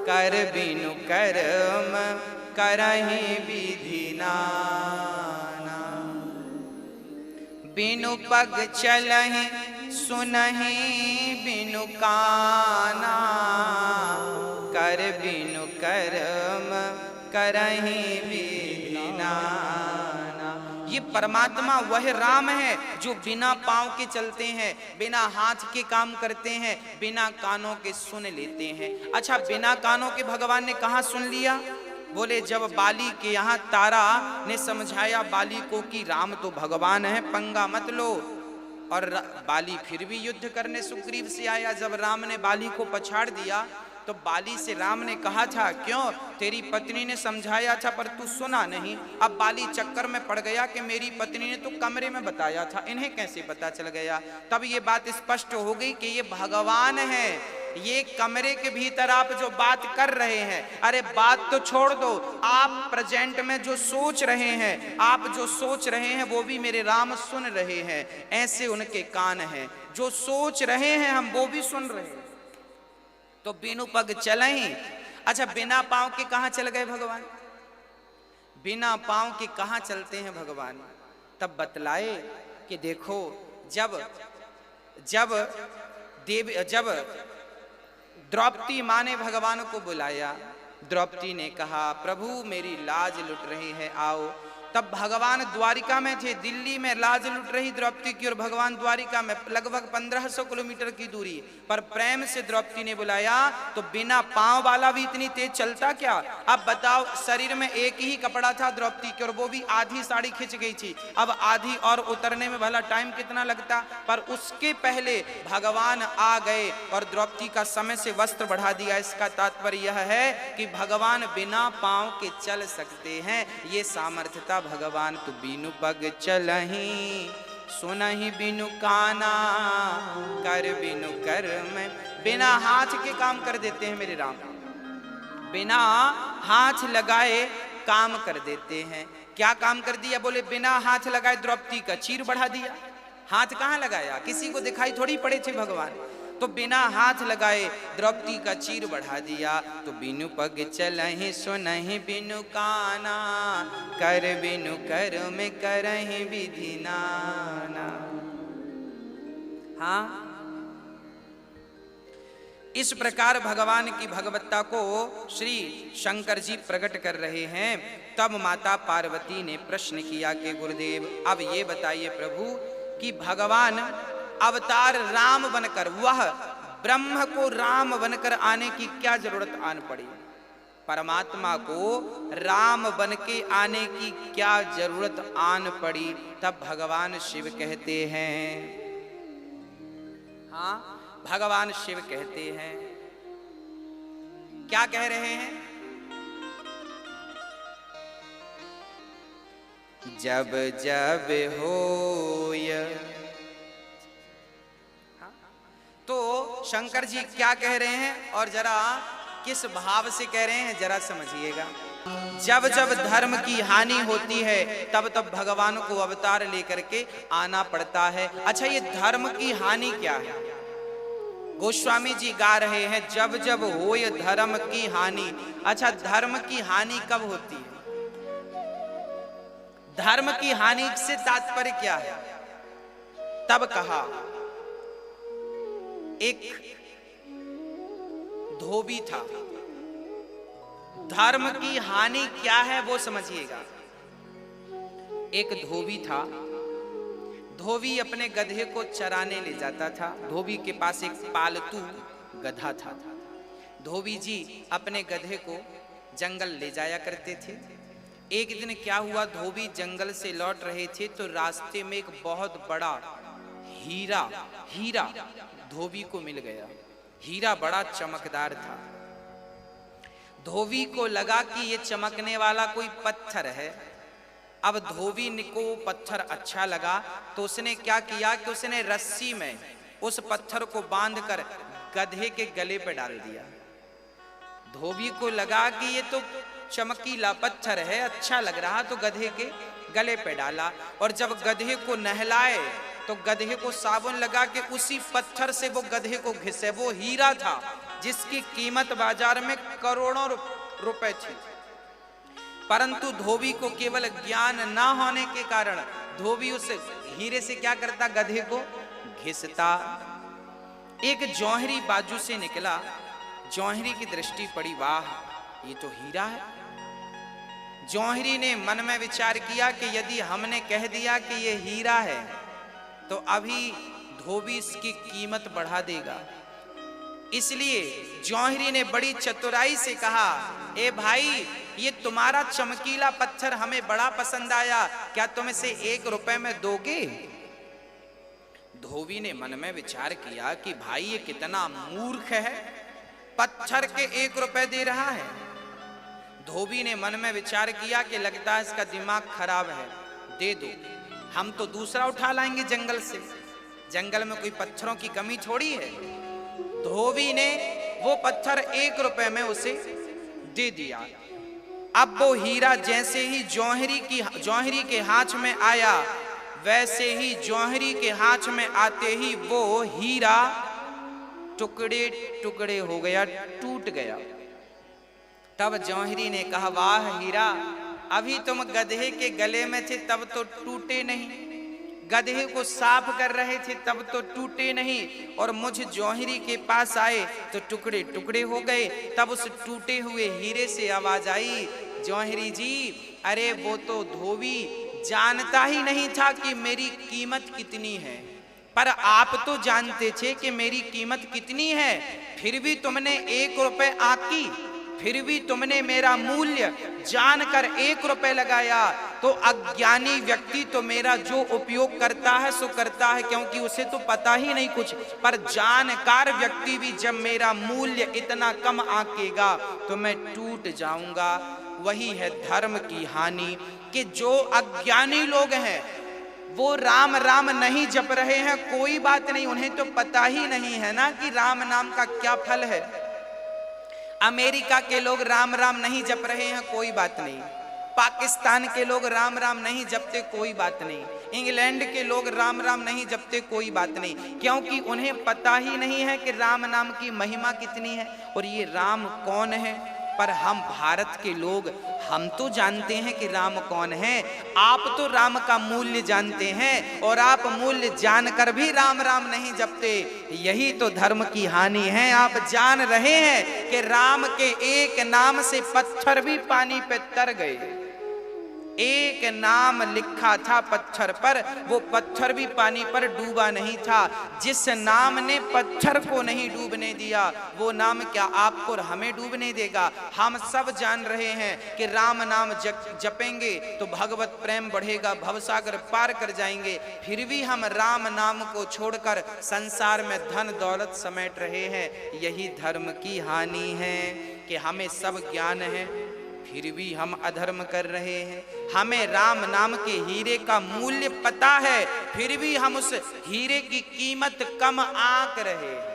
कर बिनु कर्म करहि विधि नाना। बिनु पग चलहि सुनहि बिनु काना, कर बिनु कर्म करहि विधि नाना। ये परमात्मा वह राम है जो बिना पांव के चलते हैं, बिना हाथ के काम करते हैं, बिना कानों के सुन लेते हैं। अच्छा, बिना कानों के भगवान ने कहाँ सुन लिया? बोले जब बाली के यहाँ तारा ने समझाया बाली को कि राम तो भगवान है, पंगा मत लो। और बाली फिर भी युद्ध करने सुग्रीव से आया। जब राम ने बाली को पछाड़ दिया तो बाली से राम ने कहा था, क्यों, तेरी पत्नी ने समझाया था पर तू सुना नहीं। अब बाली चक्कर में पड़ गया कि मेरी पत्नी ने तो कमरे में बताया था, इन्हें कैसे पता चल गया। तब ये बात स्पष्ट हो गई कि ये भगवान है। ये कमरे के भीतर आप जो बात कर रहे हैं, अरे बात तो छोड़ दो, आप प्रेजेंट में जो सोच रहे हैं, आप जो सोच रहे हैं वो भी मेरे राम सुन रहे हैं। ऐसे उनके कान हैं, जो सोच रहे हैं हम वो भी सुन रहे हैं। तो बिनु पग चलहि, अच्छा बिना पांव के कहां चल गए भगवान? बिना पांव के कहां चलते हैं भगवान? तब बतलाए कि देखो, जब द्रौपदी माँ ने भगवान को बुलाया, द्रौपदी ने कहा, प्रभु मेरी लाज लुट रही है, आओ। तब भगवान द्वारिका में थे, दिल्ली में लाज लुट रही द्रौपदी की और भगवान द्वारिका में, लगभग 1500 किलोमीटर की दूरी पर। प्रेम से द्रौपदी ने बुलाया तो बिना पांव वाला भी इतनी तेज चलता क्या? अब बताओ, शरीर में एक ही कपड़ा था द्रौपदी के और वो भी आधी साड़ी खिंच गई थी। अब आधी और उतरने में भला टाइम कितना लगता? पर उसके पहले भगवान आ गए और द्रौपदी का समय से वस्त्र बढ़ा दिया। इसका तात्पर्य यह है कि भगवान बिना पांव के चल सकते हैं। ये सामर्थ्यता भगवान। तो बिनु पग चलहि सुनहि बिनु काना, कर बिनु कर्म, बिना हाथ के काम कर देते हैं मेरे राम, बिना हाथ लगाए काम कर देते हैं। क्या काम कर दिया? बोले बिना हाथ लगाए द्रौपदी का चीर बढ़ा दिया। हाथ कहाँ लगाया? किसी को दिखाई थोड़ी पड़े थे भगवान, तो बिना हाथ लगाए द्रौपदी का चीर बढ़ा दिया। तो बिनु पग चलहि सुनहि बिनु काना, कर बिनु कर्म करहि विधि नाना। हाँ, इस प्रकार भगवान की भगवत्ता को श्री शंकर जी प्रकट कर रहे हैं। तब माता पार्वती ने प्रश्न किया कि गुरुदेव अब ये बताइए प्रभु कि भगवान अवतार राम बनकर, वह ब्रह्म को राम बनकर आने की क्या जरूरत आन पड़ी? परमात्मा को राम बन के आने की क्या जरूरत आन पड़ी? तब भगवान शिव कहते हैं, हाँ भगवान शिव कहते हैं, क्या कह रहे हैं? जब जब होय, तो शंकर जी क्या कह रहे हैं और जरा किस भाव से कह रहे हैं जरा समझिएगा। जब जब धर्म की हानि होती है तब तब भगवान को अवतार लेकर के आना पड़ता है। अच्छा ये धर्म की हानि क्या है? गोस्वामी जी गा रहे हैं जब जब होय धर्म की हानि। अच्छा धर्म की हानि कब होती है? धर्म की हानि से तात्पर्य क्या है? तब कहा एक धोबी था। धर्म की हानि क्या है वो समझिएगा। एक धोबी था, धोबी अपने गधे को चराने ले जाता था। धोबी के पास एक पालतू गधा था। धोबी जी अपने गधे को जंगल ले जाया करते थे। एक दिन क्या हुआ, धोबी जंगल से लौट रहे थे तो रास्ते में एक बहुत बड़ा हीरा धोबी को मिल गया। हीरा बड़ा चमकदार था। धोबी को लगा कि ये चमकने वाला कोई पत्थर है। अब धोबी को पत्थर अच्छा लगा तो उसने क्या किया कि उसने रस्सी में उस पत्थर को बांधकर गधे के गले पे डाल दिया। धोबी को लगा कि ये तो चमकीला पत्थर है, अच्छा लग रहा, तो गधे के गले पे डाला। और जब गधे को नहलाए तो गधे को साबुन लगा के उसी पत्थर से वो गधे को घिसे। वो हीरा था जिसकी कीमत बाजार में करोड़ों रुपए थी, परंतु धोबी को केवल ज्ञान ना होने के कारण धोबी उस हीरे से क्या करता, गधे को घिसता। एक जौहरी बाजू से निकला। जौहरी की दृष्टि पड़ी, वाह ये तो हीरा है। जौहरी ने मन में विचार किया कि यदि हमने कह दिया कि ये हीरा है तो अभी धोबी इसकी कीमत बढ़ा देगा। इसलिए जौहरी ने बड़ी चतुराई से कहा, ए भाई ये तुम्हारा चमकीला पत्थर हमें बड़ा पसंद आया, क्या तुम इसे 1 रुपए में दोगे? धोबी ने मन में विचार किया कि भाई ये कितना मूर्ख है, पत्थर के 1 रुपए दे रहा है। धोबी ने मन में विचार किया कि लगता है इसका दिमाग खराब है, दे दो, हम तो दूसरा उठा लाएंगे जंगल से। जंगल में कोई पत्थरों की कमी थोड़ी है। धोबी ने वो पत्थर 1 रुपए में उसे दे दिया। अब वो हीरा जैसे ही जौहरी के हाथ में आया, वैसे ही जौहरी के हाथ में आते ही वो हीरा टुकड़े टुकड़े हो गया, टूट गया। तब जौहरी ने कहा, वाह हीरा, अभी तुम गधे के गले में थे तब तो टूटे नहीं, गधे को साफ कर रहे थे तब तो टूटे नहीं, और मुझ जौहरी के पास आए तो टुकड़े टुकड़े हो गए। तब उस टूटे हुए हीरे से आवाज आई, जौहरी जी, अरे वो तो धोबी जानता ही नहीं था कि मेरी कीमत कितनी है, पर आप तो जानते थे कि मेरी कीमत कितनी है, फिर भी तुमने 1 रुपए आकी, फिर भी तुमने मेरा मूल्य जानकर 1 रुपए लगाया। तो अज्ञानी व्यक्ति तो मेरा जो उपयोग करता है सो करता है, क्योंकि उसे तो पता ही नहीं कुछ, पर जानकार व्यक्ति भी जब मेरा मूल्य इतना कम आकेगा तो मैं टूट जाऊंगा। वही है धर्म की हानि, कि जो अज्ञानी लोग हैं वो राम राम नहीं जप रहे हैं, कोई बात नहीं, उन्हें तो पता ही नहीं है ना कि राम नाम का क्या फल है। अमेरिका के लोग राम राम नहीं जप रहे हैं, कोई बात नहीं। पाकिस्तान के लोग राम राम नहीं जपते, कोई बात नहीं। इंग्लैंड के लोग राम राम नहीं जपते, कोई बात नहीं, क्योंकि उन्हें पता ही नहीं है कि राम नाम की महिमा कितनी है और ये राम कौन है। पर हम भारत के लोग हम तो जानते हैं कि राम कौन है। आप तो राम का मूल्य जानते हैं और आप मूल्य जानकर भी राम राम नहीं जपते। यही तो धर्म की हानि है। आप जान रहे हैं कि राम के एक नाम से पत्थर भी पानी पे तर गए। एक नाम लिखा था पत्थर पर, वो पत्थर भी पानी पर डूबा नहीं था। जिस नाम ने पत्थर को नहीं डूबने दिया, वो नाम क्या आपको और हमें डूबने देगा। हम सब जान रहे हैं कि राम नाम जपेंगे तो भगवत प्रेम बढ़ेगा, भवसागर पार कर जाएंगे। फिर भी हम राम नाम को छोड़कर संसार में धन दौलत समेट रहे हैं। यही धर्म की हानि है कि हमें सब ज्ञान है, फिर भी हम अधर्म कर रहे हैं। हमें राम नाम के हीरे का मूल्य पता है, फिर भी हम उस हीरे की कीमत कम आंक रहे हैं।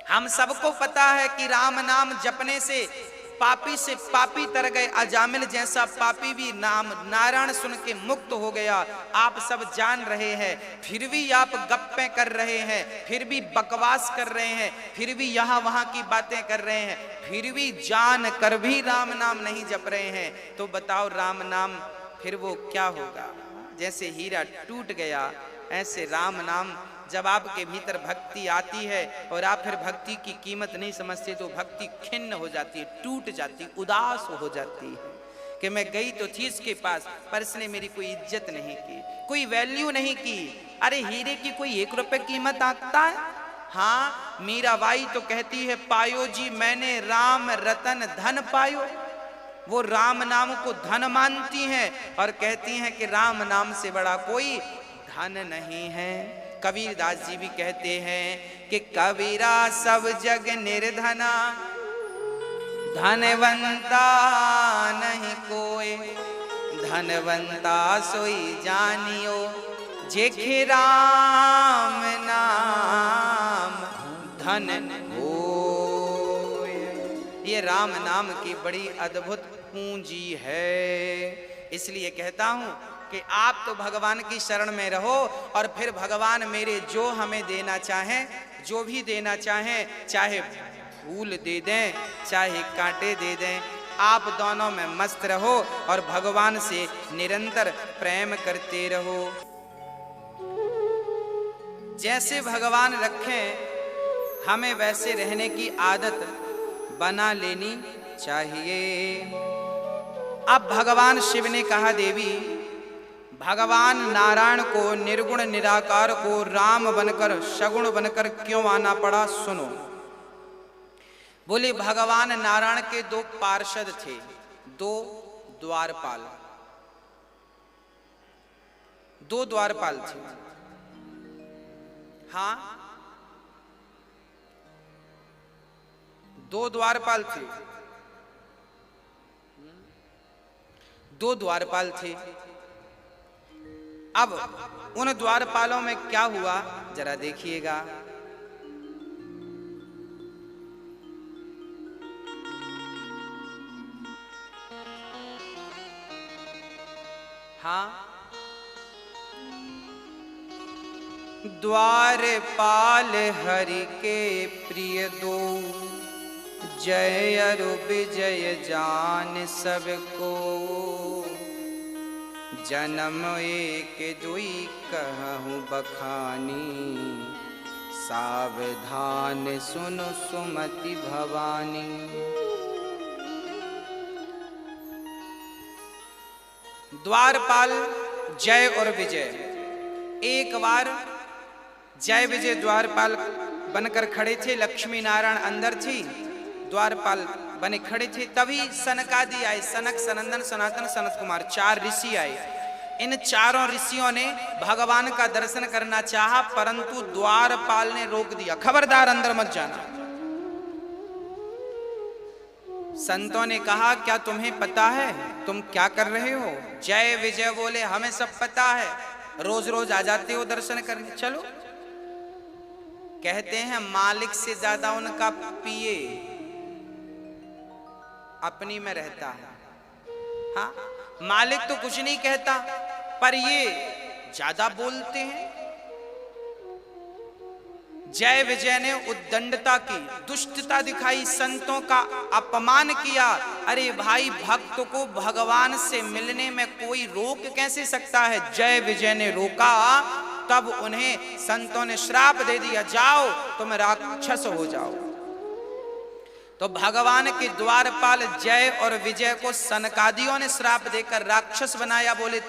हम सबको पता है कि राम नाम जपने से पापी से पापी तर गए। अजामिल जैसा पापी भी नाम नारायण सुन के मुक्त हो गया। आप सब जान रहे हैं, फिर भी आप गप्पे कर रहे हैं, फिर भी बकवास कर रहे हैं, फिर भी यहाँ वहाँ की बातें कर रहे हैं, फिर भी जान कर भी राम नाम नहीं जप रहे हैं। तो बताओ राम नाम फिर वो क्या होगा। जैसे हीरा टूट गया, ऐसे राम नाम जब आपके भीतर भक्ति आती है और आप फिर भक्ति की कीमत नहीं समझते तो भक्ति खिन्न हो जाती है, टूट जाती, उदास हो जाती है कि मैं गई तो थी इसके पास पर इसने मेरी कोई इज्जत नहीं की, कोई वैल्यू नहीं की। अरे हीरे की कोई 1 रुपए कीमत आंकता है। हाँ, मीराबाई तो कहती है, पायो जी मैंने राम रतन धन पायो। वो राम नाम को धन मानती हैं और कहती हैं कि राम नाम से बड़ा कोई धन नहीं है। कबीरदास जी भी कहते हैं कि कबीरा सब जग निर्धना, धनवंता नहीं कोई, धनवंता सोई जानियो, जेखे राम नाम धन होए। ये राम नाम की बड़ी अद्भुत पूंजी है। इसलिए कहता हूं कि आप तो भगवान की शरण में रहो और फिर भगवान मेरे जो हमें देना चाहें, जो भी देना चाहें, चाहे फूल दे दें चाहे कांटे दे दें, आप दोनों में मस्त रहो और भगवान से निरंतर प्रेम करते रहो। जैसे भगवान रखें हमें वैसे रहने की आदत बना लेनी चाहिए। अब भगवान शिव ने कहा, देवी भगवान नारायण को, निर्गुण निराकार को राम बनकर सगुण बनकर क्यों आना पड़ा, सुनो। बोले भगवान नारायण के 2 पार्षद थे, 2 द्वारपाल, 2 द्वारपाल थे। हाँ, 2 द्वारपाल थे, 2 द्वारपाल थे। अब उन द्वारपालों में क्या हुआ जरा देखिएगा। हाँ, द्वारपाल हरि के प्रिय 2, जय अरु विजय जान सबको, जन्म एक दुई कहूँ बखानी, सावधान सुनो सुमति भवानी। द्वारपाल जय और विजय, एक बार जय विजय द्वारपाल बनकर खड़े थे। लक्ष्मी नारायण अंदर थी, द्वारपाल बने खड़े थे। तभी सनकादि आए, सनक सनंदन सनातन सनत कुमार, 4 ऋषि आए। इन चारों ऋषियों ने भगवान का दर्शन करना चाहा, परंतु द्वारपाल ने रोक दिया, खबरदार अंदर मत जाना। संतों ने कहा, क्या तुम्हें पता है तुम क्या कर रहे हो? जय विजय बोले, हमें सब पता है, रोज रोज आ जाते हो दर्शन करने, चलो। कहते हैं मालिक से ज्यादा उनका पिए अपनी में रहता है। हाँ, मालिक तो कुछ नहीं कहता पर ये ज्यादा बोलते हैं। जय विजय ने उद्दंडता की, दुष्टता दिखाई, संतों का अपमान किया। अरे भाई, भक्त को भगवान से मिलने में कोई रोक कैसे सकता है? जय विजय ने रोका, तब उन्हें संतों ने श्राप दे दिया, जाओ तुम राक्षस हो जाओ। तो भगवान के द्वारपाल जय और विजय को सनकादियों ने श्राप देकर राक्षस बनाया। बोले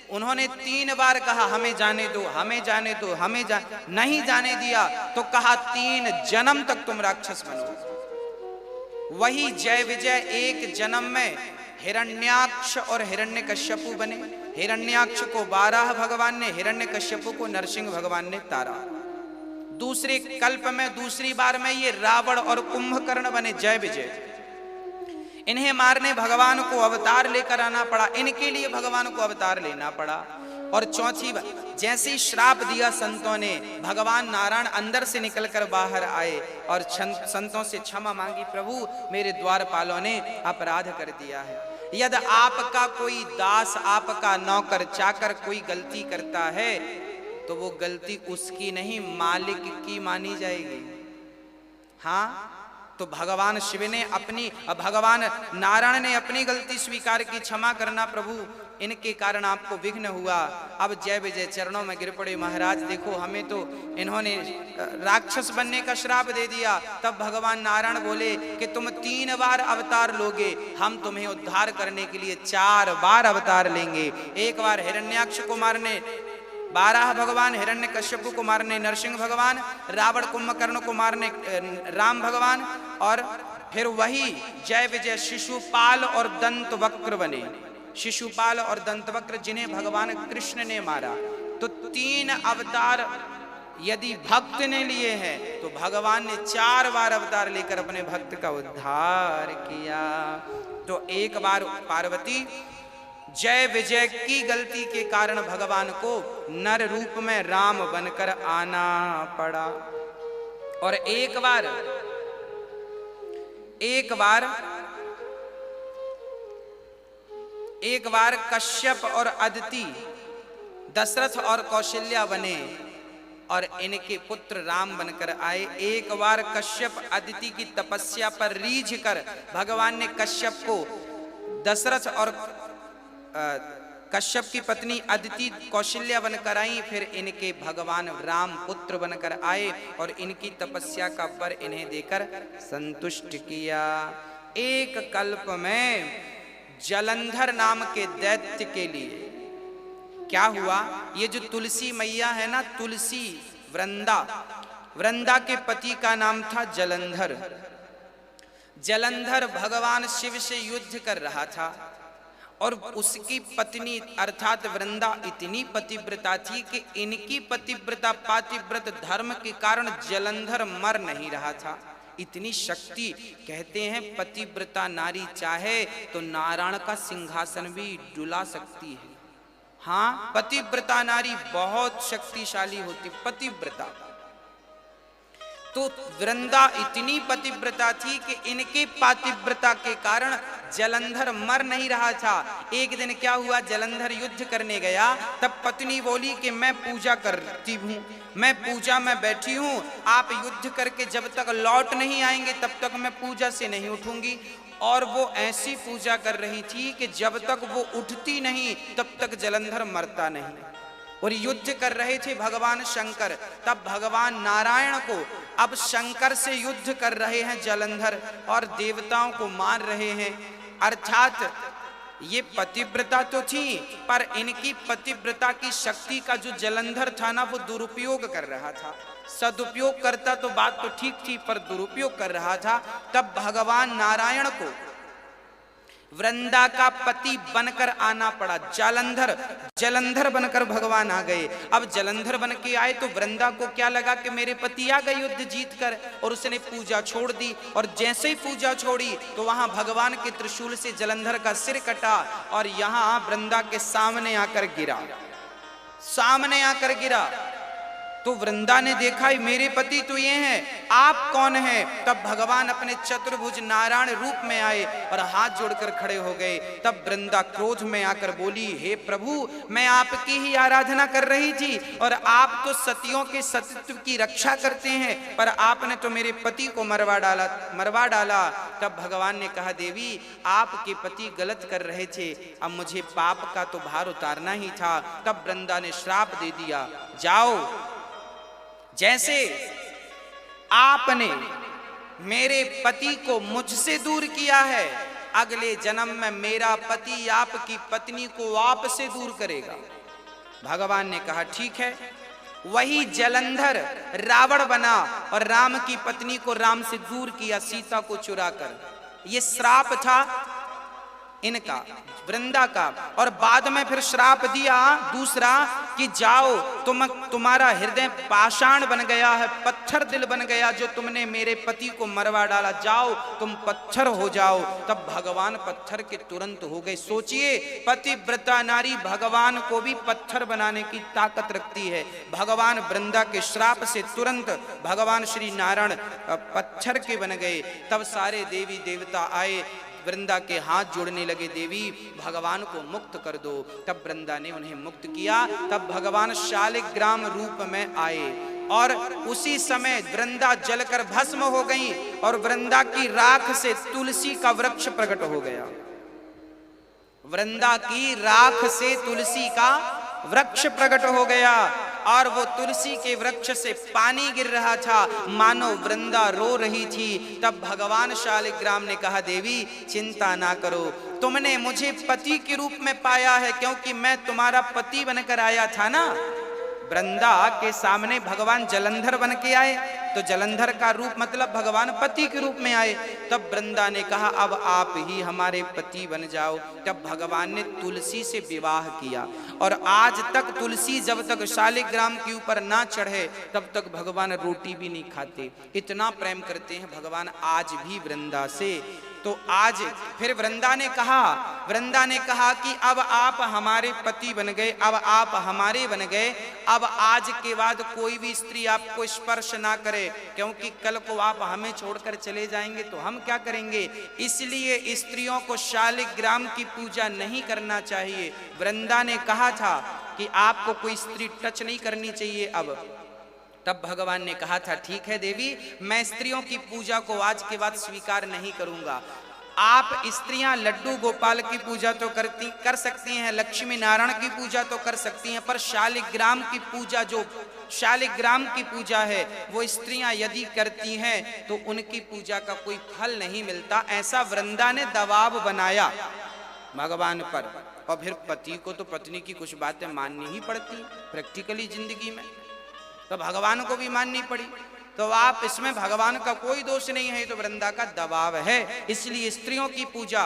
उन्होंने 3 बार कहा हमें जाने दो, हमें जाने दो, नहीं जाने दिया, तो कहा 3 जन्म तक तुम राक्षस बनो। वही जय विजय एक जन्म में हिरण्याक्ष और हिरण्यकश्यपु बने। हिरण्याक्ष को बाराह भगवान ने, हिरण्यकश्यपु को नरसिंह भगवान ने तारा। दूसरे कल्प में, दूसरी बार में ये रावण और कुंभकर्ण बने जय विजय। इन्हें मारने भगवान को अवतार लेकर आना पड़ा, इनके लिए भगवान को अवतार लेना पड़ा। और चौथी बार जैसे ही श्राप दिया संतों ने, भगवान नारायण अंदर से निकलकर बाहर आए और संतों से क्षमा मांगी, प्रभु मेरे द्वारपालों ने अपराध कर दिया है। यदि आपका कोई दास, आपका नौकर चाकर कोई गलती करता है तो वो गलती उसकी नहीं, मालिक की मानी जाएगी। हाँ, तो भगवान शिव ने अपनी, भगवान नारायण ने अपनी गलती स्वीकार की, क्षमा करना प्रभु, इनके कारण आपको विघ्न हुआ। अब जय विजय चरणों में गिर पड़े, महाराज देखो हमें तो इन्होंने राक्षस बनने का श्राप दे दिया। तब भगवान नारायण बोले कि तुम 3 बार अवतार लोगे, हम तुम्हें उद्धार करने के लिए 4 बार अवतार लेंगे। 1 बार हिरण्याक्ष को मारने, बाराह भगवान, हिरण्यकश्यपु को मारने नरसिंह भगवान, रावण कुंभकर्ण को मारने राम भगवान, और फिर वही जय विजय शिशुपाल और दंतवक्र बने। शिशुपाल और दंतवक्र जिन्हें भगवान कृष्ण ने मारा। तो 3 अवतार यदि भक्त ने लिए हैं तो भगवान ने 4 बार अवतार लेकर अपने भक्त का उद्धार किया। तो 1 बार पार्वती जय विजय की गलती के कारण भगवान को नर रूप में राम बनकर आना पड़ा। और एक बार कश्यप और अदिति दशरथ और कौशल्या बने और इनके पुत्र राम बनकर आए। 1 बार कश्यप अदिति की तपस्या पर रीझ कर भगवान ने कश्यप को दशरथ और कश्यप की पत्नी अदिति कौशल्या बनकर आई, फिर इनके भगवान राम पुत्र बनकर आए और इनकी तपस्या का वर इन्हें देकर संतुष्ट किया। एक कल्प में जलंधर नाम के दैत्य के लिए क्या हुआ, ये जो तुलसी मैया है ना, तुलसी वृंदा के पति का नाम था जलंधर। जलंधर भगवान शिव से युद्ध कर रहा था और उसकी पत्नी अर्थात वृंदा इतनी पतिव्रता थी कि इनकी पतिव्रता पातिव्रत धर्म के कारण जलंधर मर नहीं रहा था। इतनी शक्ति, कहते हैं पतिव्रता नारी चाहे तो नारायण का सिंहासन भी डुला सकती है। हाँ, पतिव्रता नारी बहुत शक्तिशाली होती, पतिव्रता। तो वृंदा इतनी पतिव्रता थी कि इनके पातिव्रता के कारण जलंधर मर नहीं रहा था। एक दिन क्या हुआ, जलंधर युद्ध करने गया, तब पत्नी बोली कि मैं पूजा करती हूँ, मैं पूजा में बैठी हूँ, आप युद्ध करके जब तक लौट नहीं आएंगे तब तक मैं पूजा से नहीं उठूंगी। और वो ऐसी पूजा कर रही थी कि जब तक वो उठती नहीं तब तक जलंधर मरता नहीं। और युद्ध कर रहे थे भगवान शंकर, तब भगवान नारायण को अब शंकर से युद्ध कर रहे हैं जलंधर और देवताओं को मार रहे हैं। अर्थात ये पतिव्रता तो थी, पर इनकी पतिव्रता की शक्ति का जो जलंधर था ना, वो दुरुपयोग कर रहा था। सदुपयोग करता तो बात तो ठीक थी, पर दुरुपयोग कर रहा था। तब भगवान नारायण को वृंदा का पति बनकर आना पड़ा। जलंधर बनकर भगवान आ गए। अब जलंधर बन के आए तो वृंदा को क्या लगा कि मेरे पति आ गए युद्ध जीत कर, और उसने पूजा छोड़ दी। और जैसे ही पूजा छोड़ी तो वहां भगवान के त्रिशूल से जलंधर का सिर कटा और यहां वृंदा के सामने आकर गिरा। तो वृंदा ने देखा मेरे पति तो ये हैं, आप कौन हैं? तब भगवान अपने चतुर्भुज नारायण रूप में आए और हाथ जोड़कर खड़े हो गए। तब वृंदा क्रोध में आकर बोली, हे प्रभु, मैं आपकी ही आराधना कर रही थी और आप तो सतियों के सतीत्व की रक्षा करते हैं, पर आपने तो मेरे पति को मरवा डाला। तब भगवान ने कहा, देवी आपके पति गलत कर रहे थे, अब मुझे पाप का तो भार उतारना ही था। तब वृंदा ने श्राप दे दिया, जाओ, जैसे आपने मेरे पति को मुझसे दूर किया है, अगले जन्म में मेरा पति आपकी पत्नी को आपसे दूर करेगा। भगवान ने कहा, ठीक है। वही जलंधर रावण बना और राम की पत्नी को राम से दूर किया, सीता को चुराकर। ये श्राप था इनका, वृंदा का। और बाद में फिर श्राप दिया दूसरा कि जाओ, तुम्हारा हृदय पाषाण बन गया है, पत्थर दिल बन गया, जो तुमने मेरे पति को मरवा डाला, जाओ तुम पत्थर हो जाओ। तब भगवान पत्थर के तुरंत हो गए। सोचिए, पतिव्रता नारी भगवान को भी पत्थर बनाने की ताकत रखती है। भगवान वृंदा के श्राप से तुरंत भगवान श्री नारायण पत्थर के बन गए। तब सारे देवी देवता आए, वृंदा के हाथ जोड़ने लगे, देवी भगवान को मुक्त कर दो। तब वृंदा ने उन्हें मुक्त किया। तब भगवान शालिग्राम रूप में आए और उसी समय वृंदा जलकर भस्म हो गई और वृंदा की राख से तुलसी का वृक्ष प्रकट हो गया। वृंदा की राख से तुलसी का वृक्ष प्रकट हो गया और वो तुलसी के वृक्ष से पानी गिर रहा था, मानो वृंदा रो रही थी। तब भगवान शालिग्राम ने कहा, देवी चिंता ना करो, तुमने मुझे पति के रूप में पाया है, क्योंकि मैं तुम्हारा पति बनकर आया था ना। वृंदा के सामने भगवान जलंधर बन के आए, तो जलंधर का रूप मतलब भगवान पति के रूप में आए। तब वृंदा ने कहा, अब आप ही हमारे पति बन जाओ। तब भगवान ने तुलसी से विवाह किया और आज तक तुलसी जब तक शालिग्राम के ऊपर ना चढ़े तब तक भगवान रोटी भी नहीं खाते, इतना प्रेम करते हैं भगवान आज भी वृंदा से। तो आज फिर वृंदा ने कहा कि अब आप हमारे पति बन गए, अब आप हमारे बन गए, अब आज के बाद कोई भी स्त्री आपको स्पर्श ना करे, क्योंकि कल को आप हमें छोड़कर चले जाएंगे तो हम क्या करेंगे। इसलिए स्त्रियों को शालिग्राम की पूजा नहीं करना चाहिए। वृंदा ने कहा था कि आपको कोई स्त्री टच नहीं करनी चाहिए अब। तब भगवान ने कहा था, ठीक है देवी, मैं स्त्रियों की पूजा को आज के बाद स्वीकार नहीं करूंगा। आप स्त्रियां लड्डू गोपाल की पूजा तो कर सकती हैं, लक्ष्मी नारायण की पूजा तो कर सकती हैं, पर शालिग्राम की पूजा, जो शालिग्राम की पूजा है, वो स्त्रियां यदि करती हैं तो उनकी पूजा का कोई फल नहीं मिलता। ऐसा वृंदा ने दबाव बनाया भगवान पर। और फिर पति को तो पत्नी की कुछ बातें माननी ही पड़ती प्रैक्टिकली जिंदगी में, तो भगवान को भी माननी पड़ी। तो आप इसमें भगवान का कोई दोष नहीं है, तो वृंदा का दबाव है। इसलिए स्त्रियों की पूजा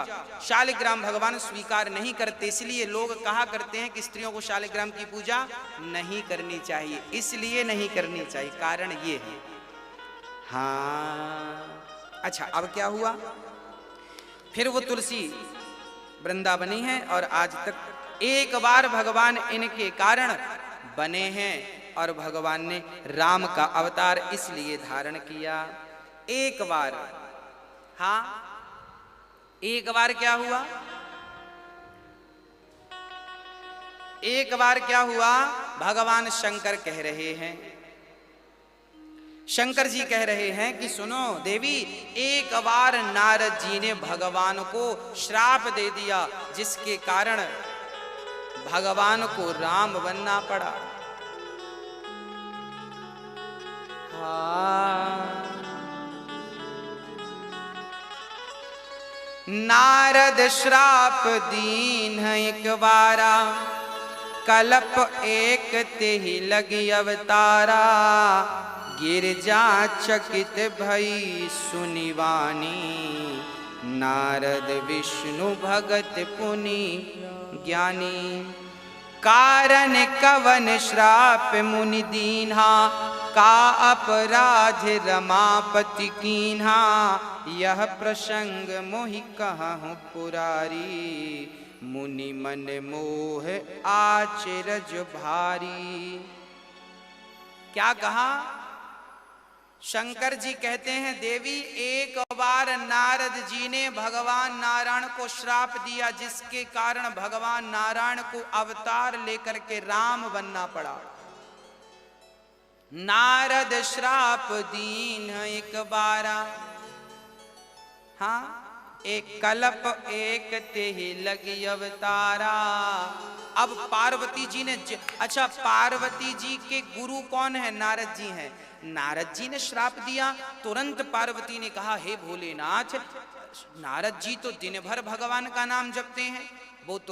शालिग्राम भगवान स्वीकार नहीं करते। इसलिए लोग कहा करते हैं कि स्त्रियों को शालिग्राम की पूजा नहीं करनी चाहिए, इसलिए नहीं करनी चाहिए, कारण ये है। हाँ, अच्छा, अब क्या हुआ, फिर वो तुलसी वृंदावनी है और आज तक एक बार भगवान इनके कारण बने हैं और भगवान ने राम का अवतार इसलिए धारण किया। एक बार, हाँ, एक बार क्या हुआ, एक बार क्या हुआ, भगवान शंकर कह रहे हैं, शंकर जी कह रहे हैं कि सुनो देवी, एक बार नारद जी ने भगवान को श्राप दे दिया, जिसके कारण भगवान को राम बनना पड़ा। नारद श्राप दीन एक बारा, कल्प एक तेहि लगी अवतारा। गिरजा चकित भई सुनिवानी, नारद विष्णु भगत पुनि ज्ञानी। कारण कवन श्राप मुनि दीन्हा, का अपराध रमापति कीन्हा। यह प्रसंग मोहि कहूँ पुरारी, मुनि मन मोह आचरज भारी। क्या कहा? शंकर जी कहते हैं देवी, एक बार नारद जी ने भगवान नारायण को श्राप दिया, जिसके कारण भगवान नारायण को अवतार लेकर के राम बनना पड़ा। नारद श्राप दीन एक बारा, हाँ, एक कल्प एक ते ही लगी अवतारा। अब पार्वती जी ने अच्छा, पार्वती जी के गुरु कौन है? नारद जी हैं। नारद जी ने श्राप दिया, तुरंत पार्वती ने कहा, हे भोलेनाथ, नारद जी तो दिन भर भगवान का नाम जपते हैं, वो तो